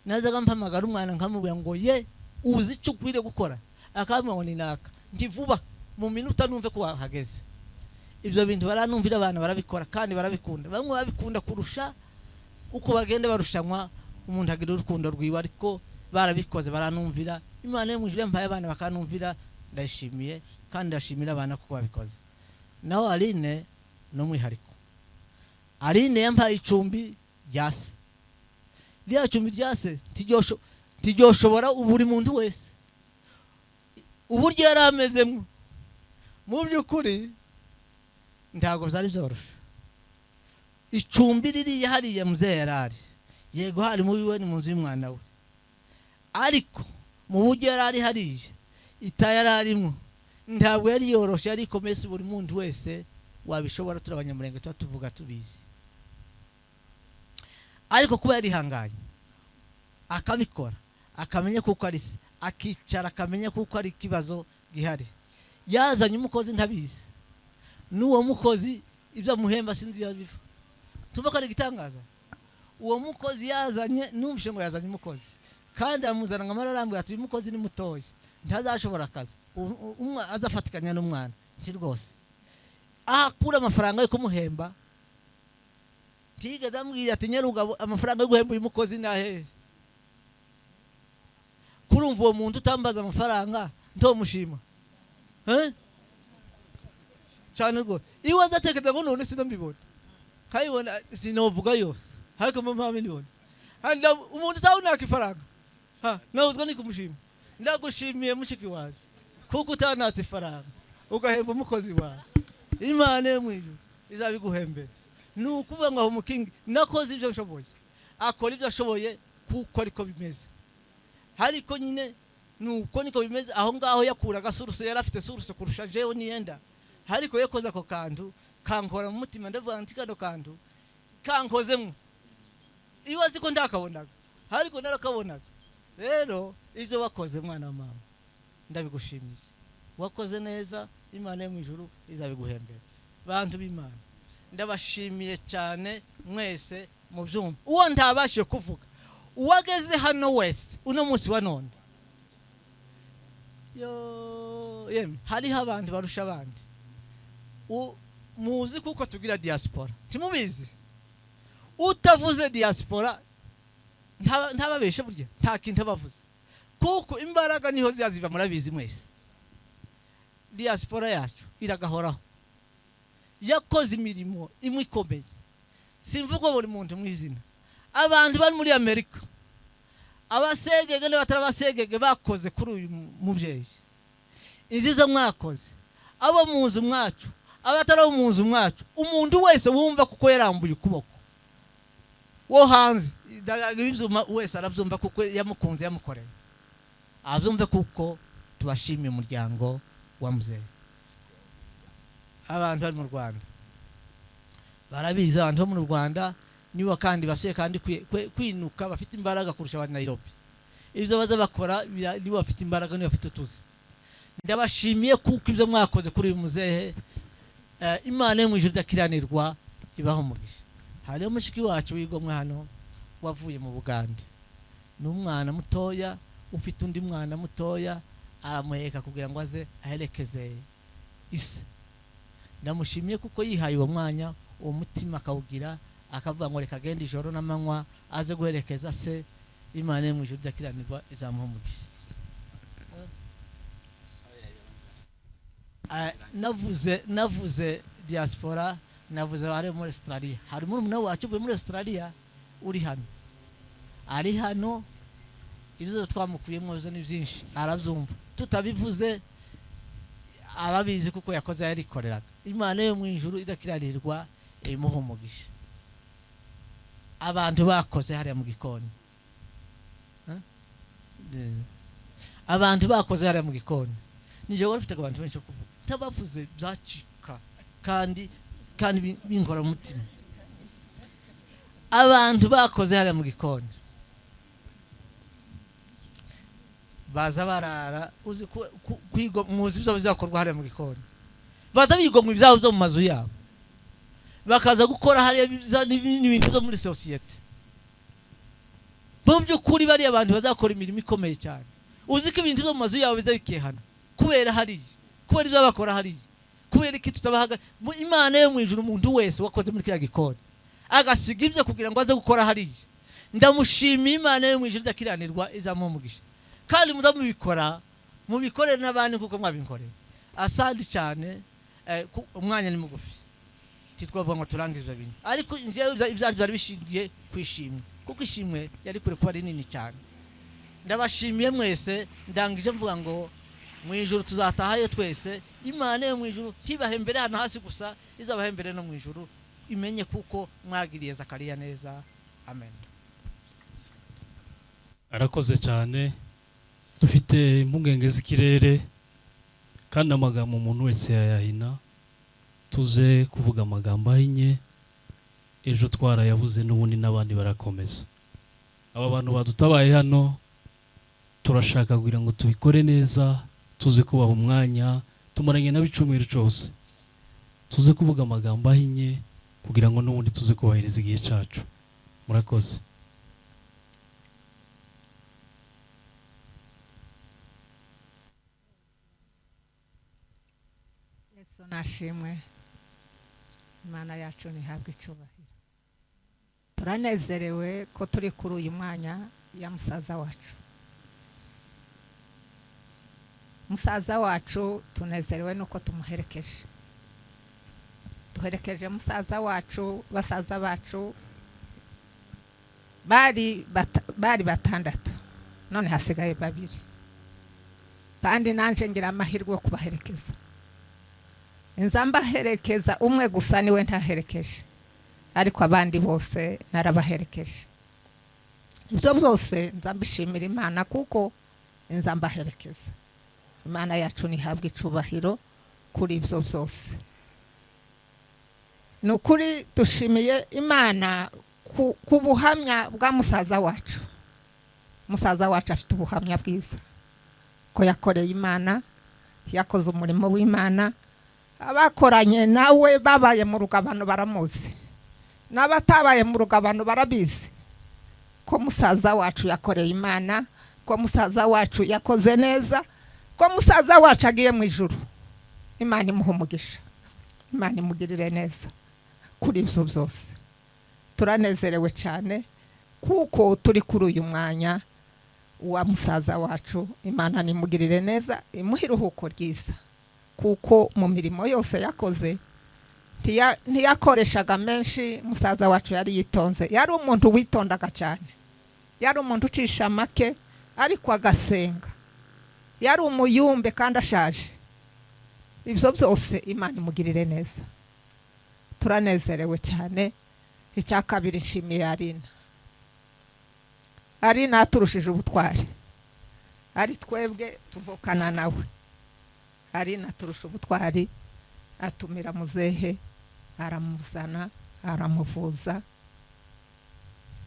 Nazaga mpamagara umwana nkamubwira ngo ye uzi icyo ukwiriye gukora, akambwira ngo ni naka, ndi vuba mu minota numve ko wahageze. Ibyo bintu baranumvira, abana barabikora kandi barabikunda. Bamwe babikunda kurusha uko bagenda barushanwa, umuntu agira urukundo rwiwe, ariko barabikoze baranumvira. Imana yo mwijuru yampaye abana bakanumvira, ndashimiye kandi ndashimira abana kuko babikoze. Naho Aline no mwihariko. Aline yampaye icumbi ryase. Rya cumbi ryase tijyoshobora buri muntu wese. Uburyo yaramezemo mu by'ukuri ntago byari byoroshe. Icumbi riri hariya muzehe yarari, yego hari mu biwe ni mu nzu y'umwana we, ariko mu buryo yarari hariya ita yararimo ntabwo yari yoroshe, ariko mese buri muntu wese wabishobora. Turi abanyamurenge tuba tuvuga tubizi, ariko kuba yarihanganye akabikora, akamenya kuko ari se, akicara akamenya kuko ari ikibazo gihari. Yazanye umukozi ntabizi, n'uwo mukozi ibyo amuhemba sinzi yabiva. Tumva ko ari igitangaza. Uwo mukozi yazanye, numvishe ngo yazanye umukozi kandi amuzana ngamararambwe ati uyu mukozi ni mutoya ntazashobora akazi, azafatikanya n'umwana nti rwose akura amafaranga yo kumuhemba. Tigeze ambwira ati nyarugabo amafaranga yo guhemba uyu mukozi nahe. Kurumva uwo muntu utambaza amafaranga ntomushima cyane rwose. Iwe azatekereza ngo none sinambibona kayibona sinovuga yose, ariko mama miliyoni handa umuntu utawunaka ifaranga nawuzwa ni kumushima. Ndagushimiye mushiki waje kuko utanatse ifaranga ugahemba umukozi wawe. Imana yo mwijuru izabiguhembera. Nukuvuga ngo umukingi nakoze ibyo nshoboye, akora ibyo ashoboye kuko ariko bimeze. Ariko nyine nuko niko bimeze. Aho ngaho yakuraga suruse, yarafite suruse kurusha jewe niyenda, ariko yakoze ako kantu kankora mu mutima. Ndavuga nti kado kantu kankozemo iwazi ko ndakabonaga, ariko narakabonaga. Rero ibyo wakoze mwana wa mama ndabigushimiye, wakoze neza. Imana yo mwijuru izabiguhembera. Bantu b'Imana ndabashimiye cyane mwese mu byumba. Uwo ntabashije kuvuga uwageze hano wese uno munsi wa none, hariho abantu barusha abandi. Muzi kuko tugira diaspora, timubizi? Utavuze diaspora ntababeshe burya nta kintu bavuze, kuko imbaraga niho ziyaziva. Murabizi mwese diaspora yacu iragahoraho, yakoze imirimo imwe ikomeye. Simvuga buri muntu mwizina. Abantu bari muri Amerika, abasegege n'abatarabasegege bakoze kuri uyu mubyeyi. Izizo mwakoze, abo muzi mwacu, abatari mu nzu mwacu, umuntu wese wumva kuko yarambuye ukuboko wo hanze ibyuma wese arabyumva kuko yamukunze yamukoreye, abyumve kuko tubashimiye umuryango wa muzehe. Abantu bari mu Rwanda barabizi, abantu bo mu Rwanda nibo kandi basuye kandi kwinuka, bafite imbaraga kurusha abandi Nairobi. Ibyo baza bakora nibo bafite imbaraga, nibo bafite utuzi. Ndabashimiye kuko ibyo mwakoze kuri uyu muzehe. Imana yo mwijuru idakiranirwa ibaho umugisha. Hariho mushiki wacu wigomwe hano wavuye mu Bugande, n'umwana mutoya ufite undi mwana mutoya, aramuheka kugira ngo aze aherekeze ise. Ndamushimiye kuko yihaye uwo mwanya, uwo mutima akawugira, akavuga ngo reka agende ijoro n'amanywa aze guherekeza se. Imana yo mwijuru idakiranirwa izamuha umugisha. Navuze diaspora, navuze bari muri Australia. Hari umuntu wacu uvuye muri Australia uri hano, ari hano. Ibyo twamukuyemo byo ni byinshi, arabyumva. Tutabivuze ababizi kuko yakoze yarikoreraga. Imana yo mwijuru idakiranirwa imuha umugisha. Abantu bakoze hariya mu gikoni, abantu bakoze hariya mu gikoni. Nije wari ufite abantu benshi kuvuga, tabavuze byacika kandi binkora umutima. Abantu bakoze hariya mu gikoni, baza barara uzi kwigo muzi byo bizakorwa hariya mu gikoni, baza bigomwe ibyabo byo mu mazu yabo, bakaza gukora hariya n'ibintu byo muri societe. Mu by'ukuri bari abantu bazakora imirimo ikomeye cyane. Uzi ko ibintu byo mu mazu yabo bizabikehana kubera hariya, kubera ibyo bakora hariya, kubera iki tutabahaga Imana yo mu ijuru. Umuntu wese wakoze muri kiriya gikoni agasiga ibyo kugira ngo aze gukora hariya, ndamushimiye. Imana yo mu ijuru idakiranirwa izamumugisha, kandi muzamubikora mubikorere n'abandi kuko mwabinkoreye. Asandi cyane. Umwanya ni mugufi titwavuga ngo turangize ibintu, ariko njyewe ibyanjye byari bishingiye kwishimye, kuko ishimwe yari kure kuba rinini cyane. Ndabashimiye mwese, ndangije mvuga ngo mu ijuru tuzatahayo twese. Imana yo mu ijuru ntibahembere hano hasi gusa, izabahembere no mu ijuru, imenye kuko mwagiriye Zakariya neza. Amen. Arakoze cyane. Dufite impungenge z'ikirere kandi amagambo umuntu wese yayahina, tuze kuvuga amagambo ahinye. Ejo twarayabuze n'ubundi n'abandi barakomeza. Aba bantu badutabaye hano turashaka kugira ngo tubikore neza, tuze kubaha umwanya, tumaranye n'abicumiro cyose, tuze kuvuga amagambo ahinye kugira ngo n'ubundi tuze kubahiriza igihe cyacu. Murakoze. Yesu nashimwe. Imana yacu nihabwe icyubahiro. Turanezerewe ko turi kuri uyu mwanya ya musaza wacu. Musaza wacu tunezerewe nuko tumuherekeje. Duherekeje musaza wacu, basaza bacu bari batandatu, none hasigaye babiri, kandi nanje ngira amahirwe yo kubaherekeza. Nzamba herekeza umwe gusa niwe ntaherekeje, ariko abandi bose narabaherekeje. Ibyo byose nzambishimira Imana kuko nzamba herekeza. Imana yacu nihabwe icubahiro kuri ibyo byose. Nukuri dushimiye Imana ku buhamya bwa musaza wacu. Musaza wacu afite ubuhamya bwiza ko yakoreye Imana, yakoze umurimo w'Imana. Abakoranye nawe babaye mu rugabano baramuzi, n'abatabaye mu rugabano barabizi ko musaza wacu yakoreye Imana, ko musaza wacu yakoze neza, ko musaza wacu agiye mu ijuru. Imana imuha umugisha, Imana imugirire neza kuri ibyo byose. Turanezerewe cyane kuko turi kuri uyu mwanya wa musaza wacu. Imana nimugirire neza, imuha iruhuko ryiza, kuko mu mirimo yose yakoze ntiyakoreshaga menshi. Musaza wacu yari yitonze, yari umuntu witondaga cyane, yari umuntu ucisha make ariko agasenga, yari umuyumbe kandi ashaje. Ibyo byose Imana imugirire neza. Turanezerewe cyane. Icya kabiri nshimiye Arina aturushije ubutwari, ari twebwe tuvukana nawe. Arina aturusha ubutwari, atumira muzehe, aramuzana, aramuvuza.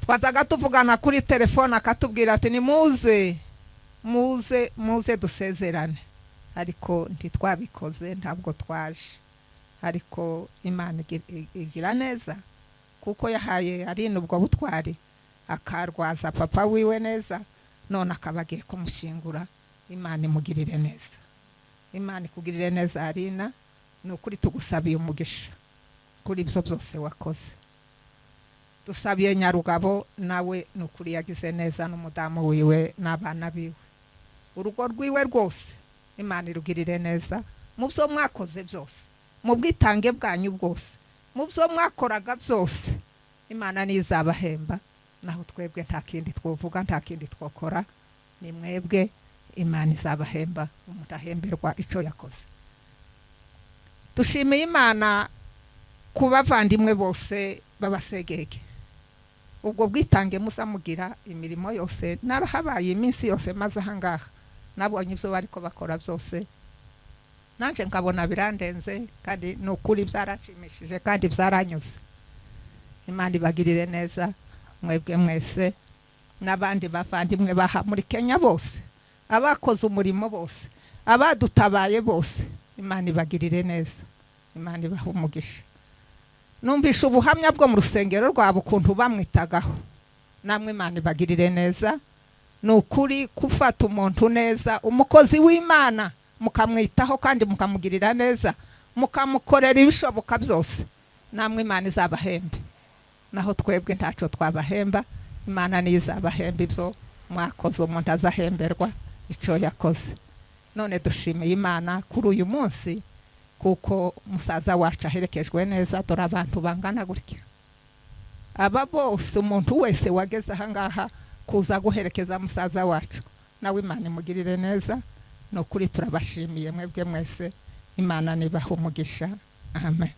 Twazaga tuvugana kuri telefone akatubwira ati nimuze dusezerane, ariko ntitwabikoze, ntabwo twaje. Ariko Imana igira neza kuko yahaye Arina ubwo butwari, akarwaza papa wiwe neza, none akaba agiye kumushyingura. Imana imugirire neza, Imana ikugirire neza Arina. Ni ukuri tugusabiye umugisha kuri ibyo byose wakoze. Dusabiye Nyarugabo nawe, ni ukuri yagize neza n'umudamu wiwe n'abana biwe, urugo rwiwe rwose. Imana irugirire neza mu byo mwakoze byose, mu bwitange bwanyu bwose, mu byo mwakoraga byose. Imana nizabahemba, naho twebwe nta kindi twovuga, nta kindi twokora. Ni mwebwe Imana izabahemba, umuntu ahemberwa icyo yakoze. Dushimiye Imana ku bavandimwe bose babasegege. Ubwo bwitange muzamugira imirimo yose, narahabaye iminsi yose maze ahangaha, nabonye ibyo bariko bakora byose, nanje nkabona birandenze, kandi nukuri byarashimishije kandi byaranyuze. Imana ibagirire neza mwebwe mwese, n'abandi bavandimwe baha muri Kenya bose, abakoze umurimo bose, abadutabaye bose, Imana ibagirire neza, Imana ibahe umugisha. Numvisha ubuhamya bwo mu rusengero rwabo ukuntu bamwitagaho, namwe Imana ibagirire neza. Ni ukuri gufata umuntu neza, umukozi w'Imana mukamwitaho kandi mukamugirira neza, mukamukorera ibishoboka byose, namwe Imana izabahembe. Naho twebwe ntaco twabahemba, Imana niyo izabahemba ibyo mwakoze. Umuntu azahemberwa ico yakoze. None dushimiye Imana kuri uyu munsi kuko musaza wacu aherekejwe neza. Dore abantu bangana gutya, aba bose, umuntu wese wageze aha ngaha kuza guherekeza musaza wacu, nawe Imana imugirire neza. No kuri turabashimiye mwebwe mwese, Imana nibaha umugisha. Amen.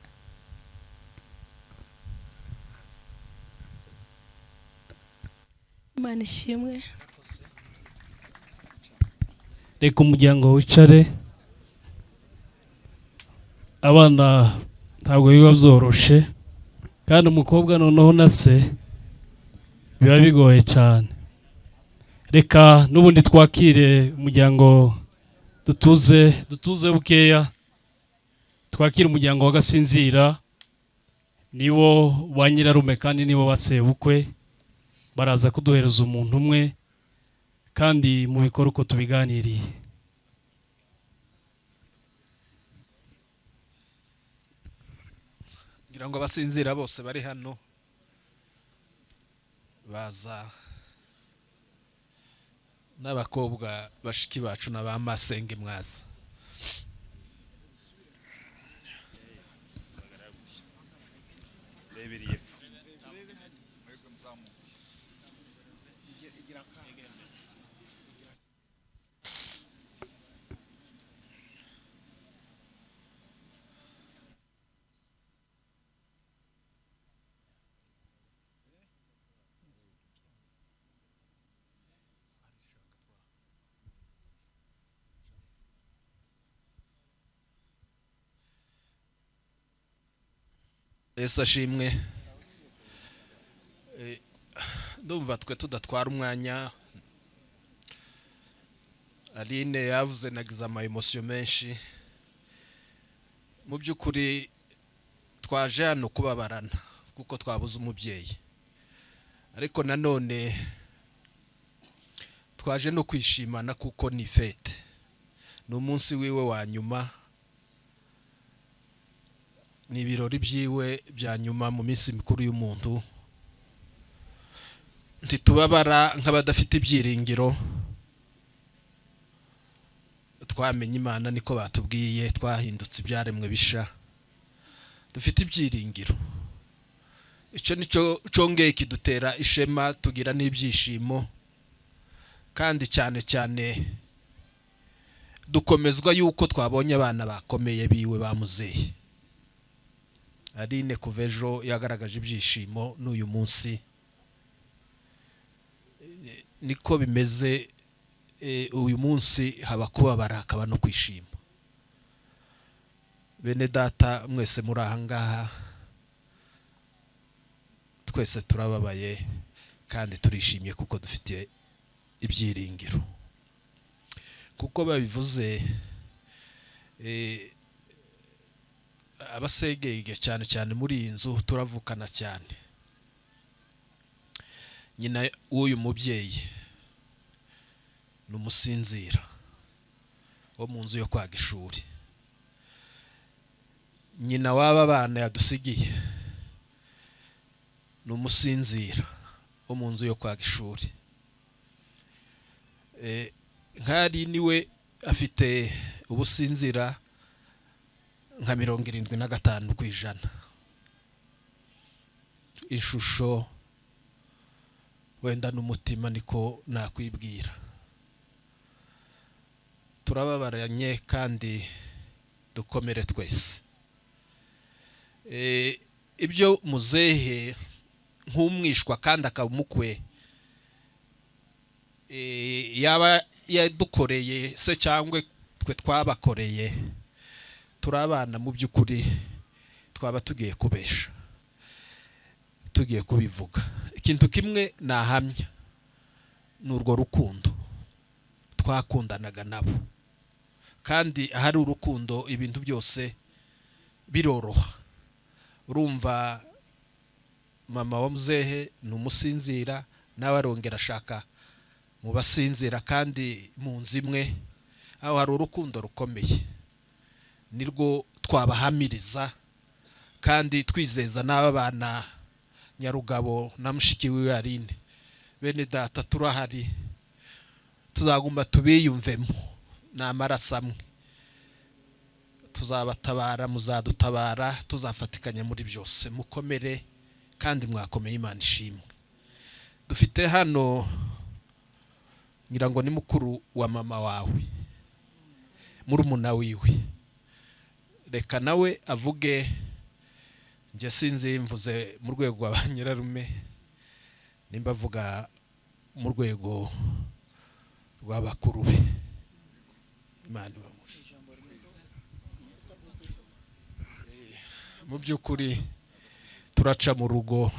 Imana ishimwe. reka umuryango wicare. Abana ntabwo biba byoroshe, kandi umukobwa noneho na se biba bigoye cyane. Reka n'ubundi twakire umuryango, dutuze bukeya, twakire umuryango wa Gasinzira. Nibo ba nyirarume kandi nibo basebukwe, baraza kuduhereza umuntu umwe kandi mu bikora uko tubiganiriye. ngira ngo abasinzira bose bari hano baza, n'abakobwa bashiki bacu n'abamasenge mwaza. Yesu ashimwe. Ndumva twe tudatwara umwanya. Aline yavuze nagize ama emotion menshi. Mu by'ukuri twaje hano kubabarana kuko twabuze umubyeyi, ariko nanone twaje no kwishimana kuko ni fete, ni umunsi wiwe wa nyuma, ni ibirori byiwe bya nyuma mu minsi mikuru y'umuntu. Ntitubabara nk'abadafite ibyiringiro, twamenye Imana niko batubwiye, twahindutse ibyaremwe bisha, dufite ibyiringiro. Icyo nicyo congeye kidutera ishema, tugira n'ibyishimo, kandi cyane cyane dukomezwa yuko twabonye abana bakomeye biwe bamuzeye. Aline kuva ejo yagaragaje ibyishimo, n'uyu munsi niko bimeze. Uyu munsi haba kubabara hakaba no kwishima. Bene data mwese muri aha ngaha, twese turababaye kandi turishimye kuko dufite ibyiringiro. Kuko babivuze, abasegege cyane cyane muri iyi nzu turavukana cyane. Nyina w'uyu mubyeyi ni umusinzira wo mu nzu yo kwa Gishuri. Nyina w'aba bana yadusigiye ni umusinzira wo mu nzu yo kwa Gishuri. Nkari niwe afite ubusinzira nka 75%. Ishusho wenda n'umutima niko nakwibwira. Turababaranye kandi dukomere twese. Ibyo muzehe nk'umwishwa kandi akaba umukwe yaba yadukoreye se cyangwa twe twabakoreye, turabana mu by'ukuri twaba tugiye kubesha, tugiye kubivuga. Ikintu kimwe nahamya n'urwo rukundo twakundanaga nabo, kandi ahari urukundo ibintu byose biroroha. Urumva mama wa muzehe ni umusinzira, nawe arongera ashaka mu basinzira kandi mu nzu imwe, aho hari urukundo rukomeye. Nirwo twabahamiriza kandi twizeza n'aba bana Nyarugabo na mushiki wiwe Aline, bene data turahari, tuzagomba tubiyumvemo, ni amaraso amwe, tuzabatabara, muzadutabara, tuzafatikanya muri byose. Mukomere kandi mwakomeye, Imana ishimwe. Dufite hano ngira ngo ni mukuru wa mama wawe, murumuna wiwe, reka nawe avuge. Nje sinzi mvuze mu rwego rwa nyirarume, nimba avuga mu rwego rw'abakuru be. Imana ibamuhe. Mu by'ukuri turaca mu rugo,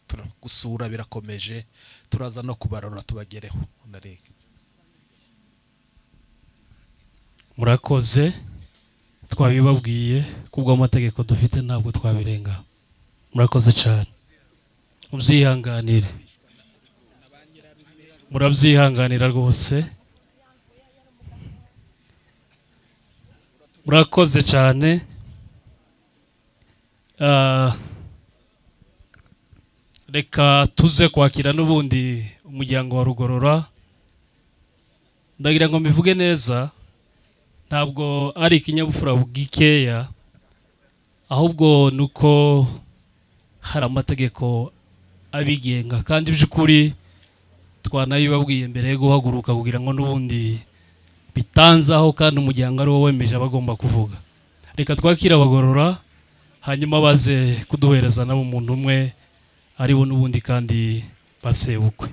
turagusura birakomeje, turaza no kubarora tubagereho. Murakoze, twabibabwiye kubwo amategeko dufite ntabwo twabirenga. Murakoze cyane, mubyihanganire, murabyihanganira rwose. Murakoze cyane. Reka tuze kwakira n'ubundi umuryango wa Rugorora. Ndagira ngo mbivuge neza, ntabwo ari ikinyabupfura bw'ikeya, ahubwo nuko hari amategeko abigenga, kandi by'ukuri twanabibabwiye mbere yo guhaguruka kugira ngo n'ubundi bitanzaho, kandi umuryango ari wo wemeje abagomba kuvuga. Reka twakira Abagorora, hanyuma baze kuduhereza nabo umuntu umwe ari bo n'ubundi kandi basebukwe.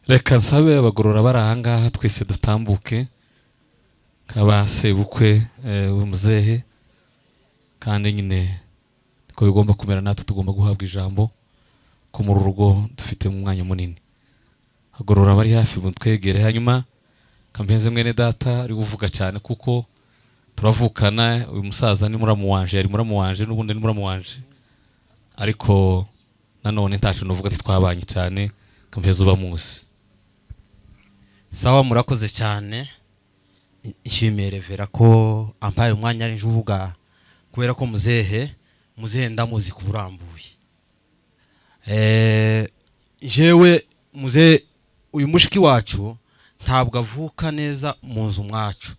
Reka nsabe Abagorora bari ahangaha twese dutambuke nk'abasebukwe w'umuzehe, kandi nyine ko bigomba kumera, natwe tugomba guhabwa ijambo ko mu rugo dufite mu mwanya munini. Abagorora bari hafi mutwegere, hanyuma kampenze mwene data ari uvuga cyane kuko turavukana. Uyu musaza ni muramu wanje, yari muramu wanje, n'ubundi ni muramu wanje, ariko nanone ntacu nuvuga ati twabanye cyane. Kampenze uba musi. Sawa, murakoze cyane. Nshimiye Revera ko ampaye umwanya ari uvuga, kubera ko muzehe ndamuzi kuburambuye. Jewe muzehe uyu mushiki wacu ntabwo avuka neza mu nzu mwacu,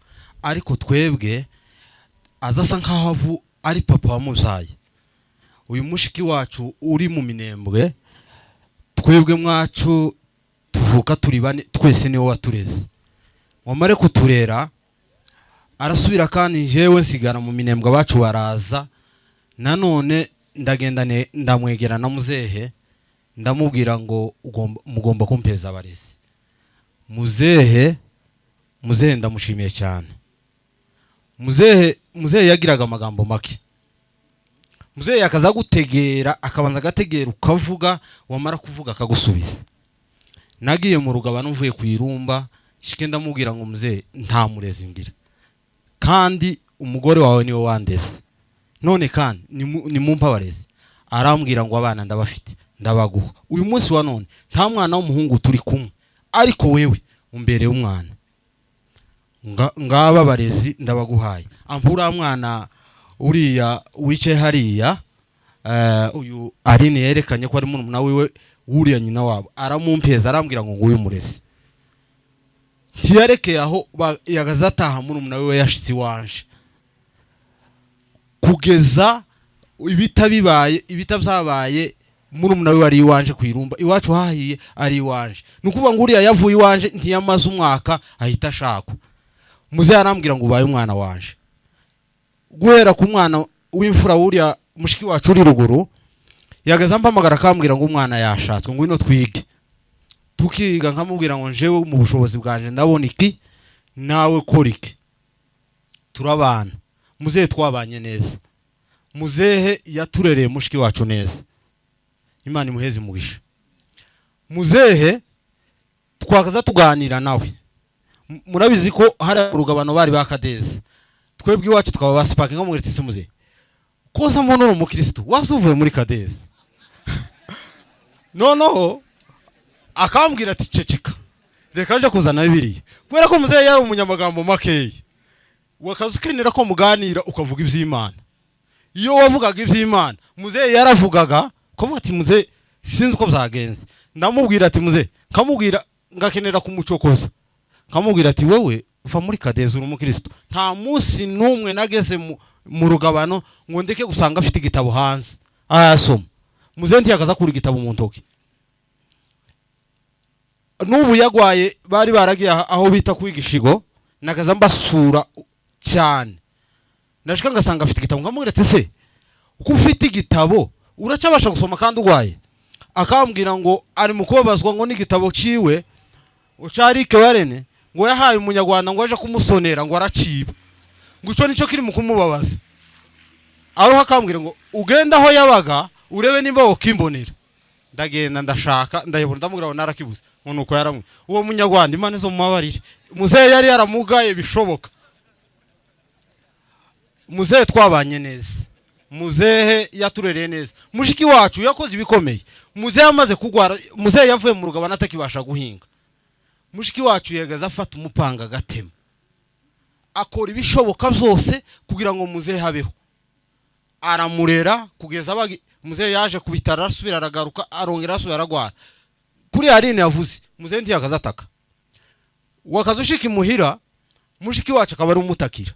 ariko twebwe azasa nkaho ari papa wamubyaye. Uyu mushiki wacu uri mu Minembwe, twebwe mwacu tuvuka turi bane, twese niwe watureze. Wamare kuturera arasubira, kandi jewe nsigara mu Minembwe, abacu baraza. Nanone ndagenda ndamwegera na muzehe, ndamubwira ngo mugomba kumpeza abarezi. Muzehe ndamushimiye cyane. Muzehe yagiraga amagambo make. Muzehe yakaza gutegera, akabanza agategera ukavuga, wamara kuvuga akagusubiza. Nagiye mu Rugabano mvuye ku Irumba, shike ndamubwira ngo muzehe nta murezi ngira, kandi umugore wawe niwe wandese, none kandi ni mumpa abarezi. Arambwira ngo abana ndabafite, ndabaguha. Uyu munsi wa none nta mwana w'umuhungu turi kumwe, ariko wewe umbereye umwana. Ngaba abarezi ndabaguhaye. Ampura mwana uriya wicaye hariya, uyu Aline yerekanye ko ari murumuna wiwe wuriya nyina wabo, aramumpeza, arambwira ngo nguyu murezi. Ntiyarekeye aho, yagazataha murumuna wiwe yashitsi wanje, kugeza ibitabyabaye murumuna wiwe ari iwanje ku Irumba. Iwacu hahiye ari iwanje, nukuvuga ngo uriya yavuye iwanje ntiyamaze umwaka ahita ashakwa. Muzehe arambwira ngo ubaye umwana wanje. Guhera ku mwana w'imfura wuriya mushiki wacu uri ruguru, yagaza mpamagara akambwira ngo umwana yashatswe, ngo ino twige. tukiga nkamubwira ngo njewe mu bushobozi bwanje ndabona iki nawe kora iki, turabana. Muzehe twabanye neza, muzehe yaturereye mushiki wacu neza, Imana imuheze umugisha. Muzehe twakaza tuganira nawe, murabizi ko hari urugabano bari bakadeza, twebwe iwacu twaba basipaka nko mu ritse muzehe koza mbona umukristo wazuvuye muri kadeza noneho akambwira ati ceceka reka nje kuzana Bibiliya, kubera ko muzehe yari umunyamagambo makeya, wakazukenera ko muganira ukavuga iby'Imana. Iyo wavugaga iby'Imana muzehe yaravugaga ko ati muzehe sinzi uko byagenze, ndamubwira ati muzehe, nkamubwira ngakenera kumucokoza, nkamubwira ati wewe uva muri kadeza uri umukristo. Nta munsi numwe nageze mu rugabano ngo ndeke gusanga afite igitabo hanze ayasoma. Muzehe ntiyakaza kuri igitabo mu ntoki. Nubu yagwaye bari baragiye aho bita kwigishigo, nakaza mbasura cyane, nashika ngasanga afite igitabo, nkamubwira ati se uko ufite igitabo uracabasha gusoma kandi ugwaye? Akambwira ngo ari mu kubabazwa ngo n'igitabo ciwe ucarike warene ngo yahaye umunyarwanda ngo aje kumusonera ngo araciba, ngo ico nico kiri mu kumubabaza. Aho akambwira ngo ugenda aho yabaga urebe nimba wokimbonera. Ndagenda ndashaka ndayibona, ndamubwira ngo narakibuze, ngo nuko yaramwe uwo munyarwanda Imana izo mumabarire. Muzehe yari yaramugaye bishoboka. Muzehe twabanye neza, muzehe yaturereye neza, mushiki wacu yakoze ibikomeye. Muzehe amaze kugwara, muzehe yavuye mu rugabano atakibasha guhinga, mushiki wacu yegeza afata umupanga agatema, akora ibishoboka byose kugira ngo muzehe habeho, aramurera kugeza muzehe yaje kubitara, arasubira aragaruka, arongera asubira aragwara. Kuri Aline yavuze muzehe ntiyakaza ataka, wakazushika imuhira mushiki wacu akaba ari umutakira.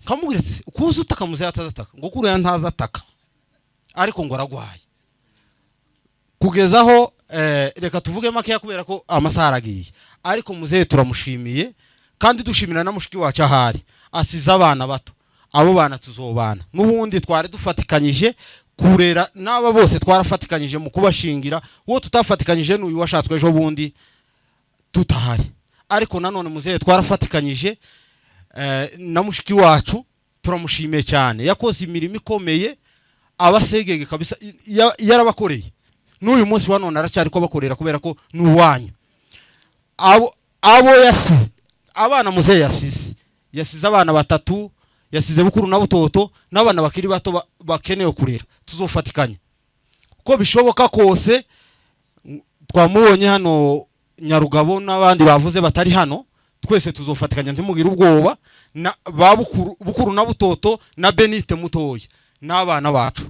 Kamubwira ati ukuze utaka muzehe atazataka, ngo kuri ya ntaza ataka ariko ngo aragwaye. Kugezaho reka tuvuge makeya kubera ko amasaha aragiye, ariko muzehe turamushimiye kandi dushimira na mushiki wacu ahari asize abana bato. Abo bana tuzobana n'ubundi twari dufatikanyije kurera, n'aba bose twarafatikanyije mu kubashingira. Uwo tutafatikanyije n'uyu washatswe ejo bundi tutahari, ariko nanone muzehe twarafatikanyije na mushiki wacu. Turamushimiye cyane, yakoze imirimo ikomeye, abasegege kabisa yarabakoreye. N'uyu munsi wa none aracyari ko bakorera kubera ko n'uwanyu. Abo yasize abana, muzehe yasize abana batatu, yasize bukuru na butoto n'abana bakiri bato bakeneye kurera. Tuzofatikanye ko bishoboka kose. Twamubonye hano Nyarugabo n'abandi bavuze batari hano, twese tuzofatikanya, ntimugire ubwoba. Na bukuru na butoto na Benite mutoya n'abana bacu,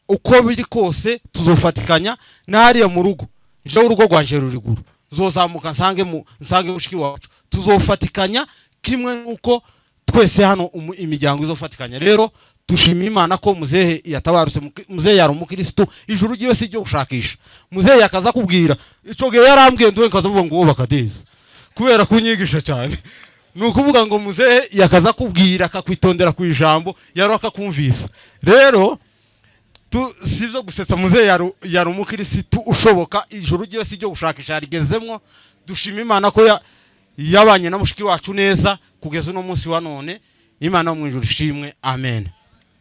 uko biri kose tuzofatikanya. Nariya mu rugo nje urugo rwanje ruriguru, zozamuka nsange mushiki wacu, tuzofatikanya kimwe uko twese hano imiryango izofatikanya. Rero dushima Imana ko muzehe yatabaruse. Muzehe yari umukristo, ijuru giye si ryo gushakisha. Muzehe yakaza kubwira ico gihe yarambwiye nduwe nkavuga ngo bakadeza kubera kunyigisha cyane. Nukuvuga ngo muzehe yakaza kubwira akakwitondera ku ijambo yaro akakumvisa. Rero sivyo gusetsa, muzehe yari umukristo ushoboka, ijuru giye si ryo gushakisha yarigezemwo. Dushima Imana ko yabanye na mushiki wacu neza kugeza uno munsi wa none. Imana mu ijuru ishimwe, amen.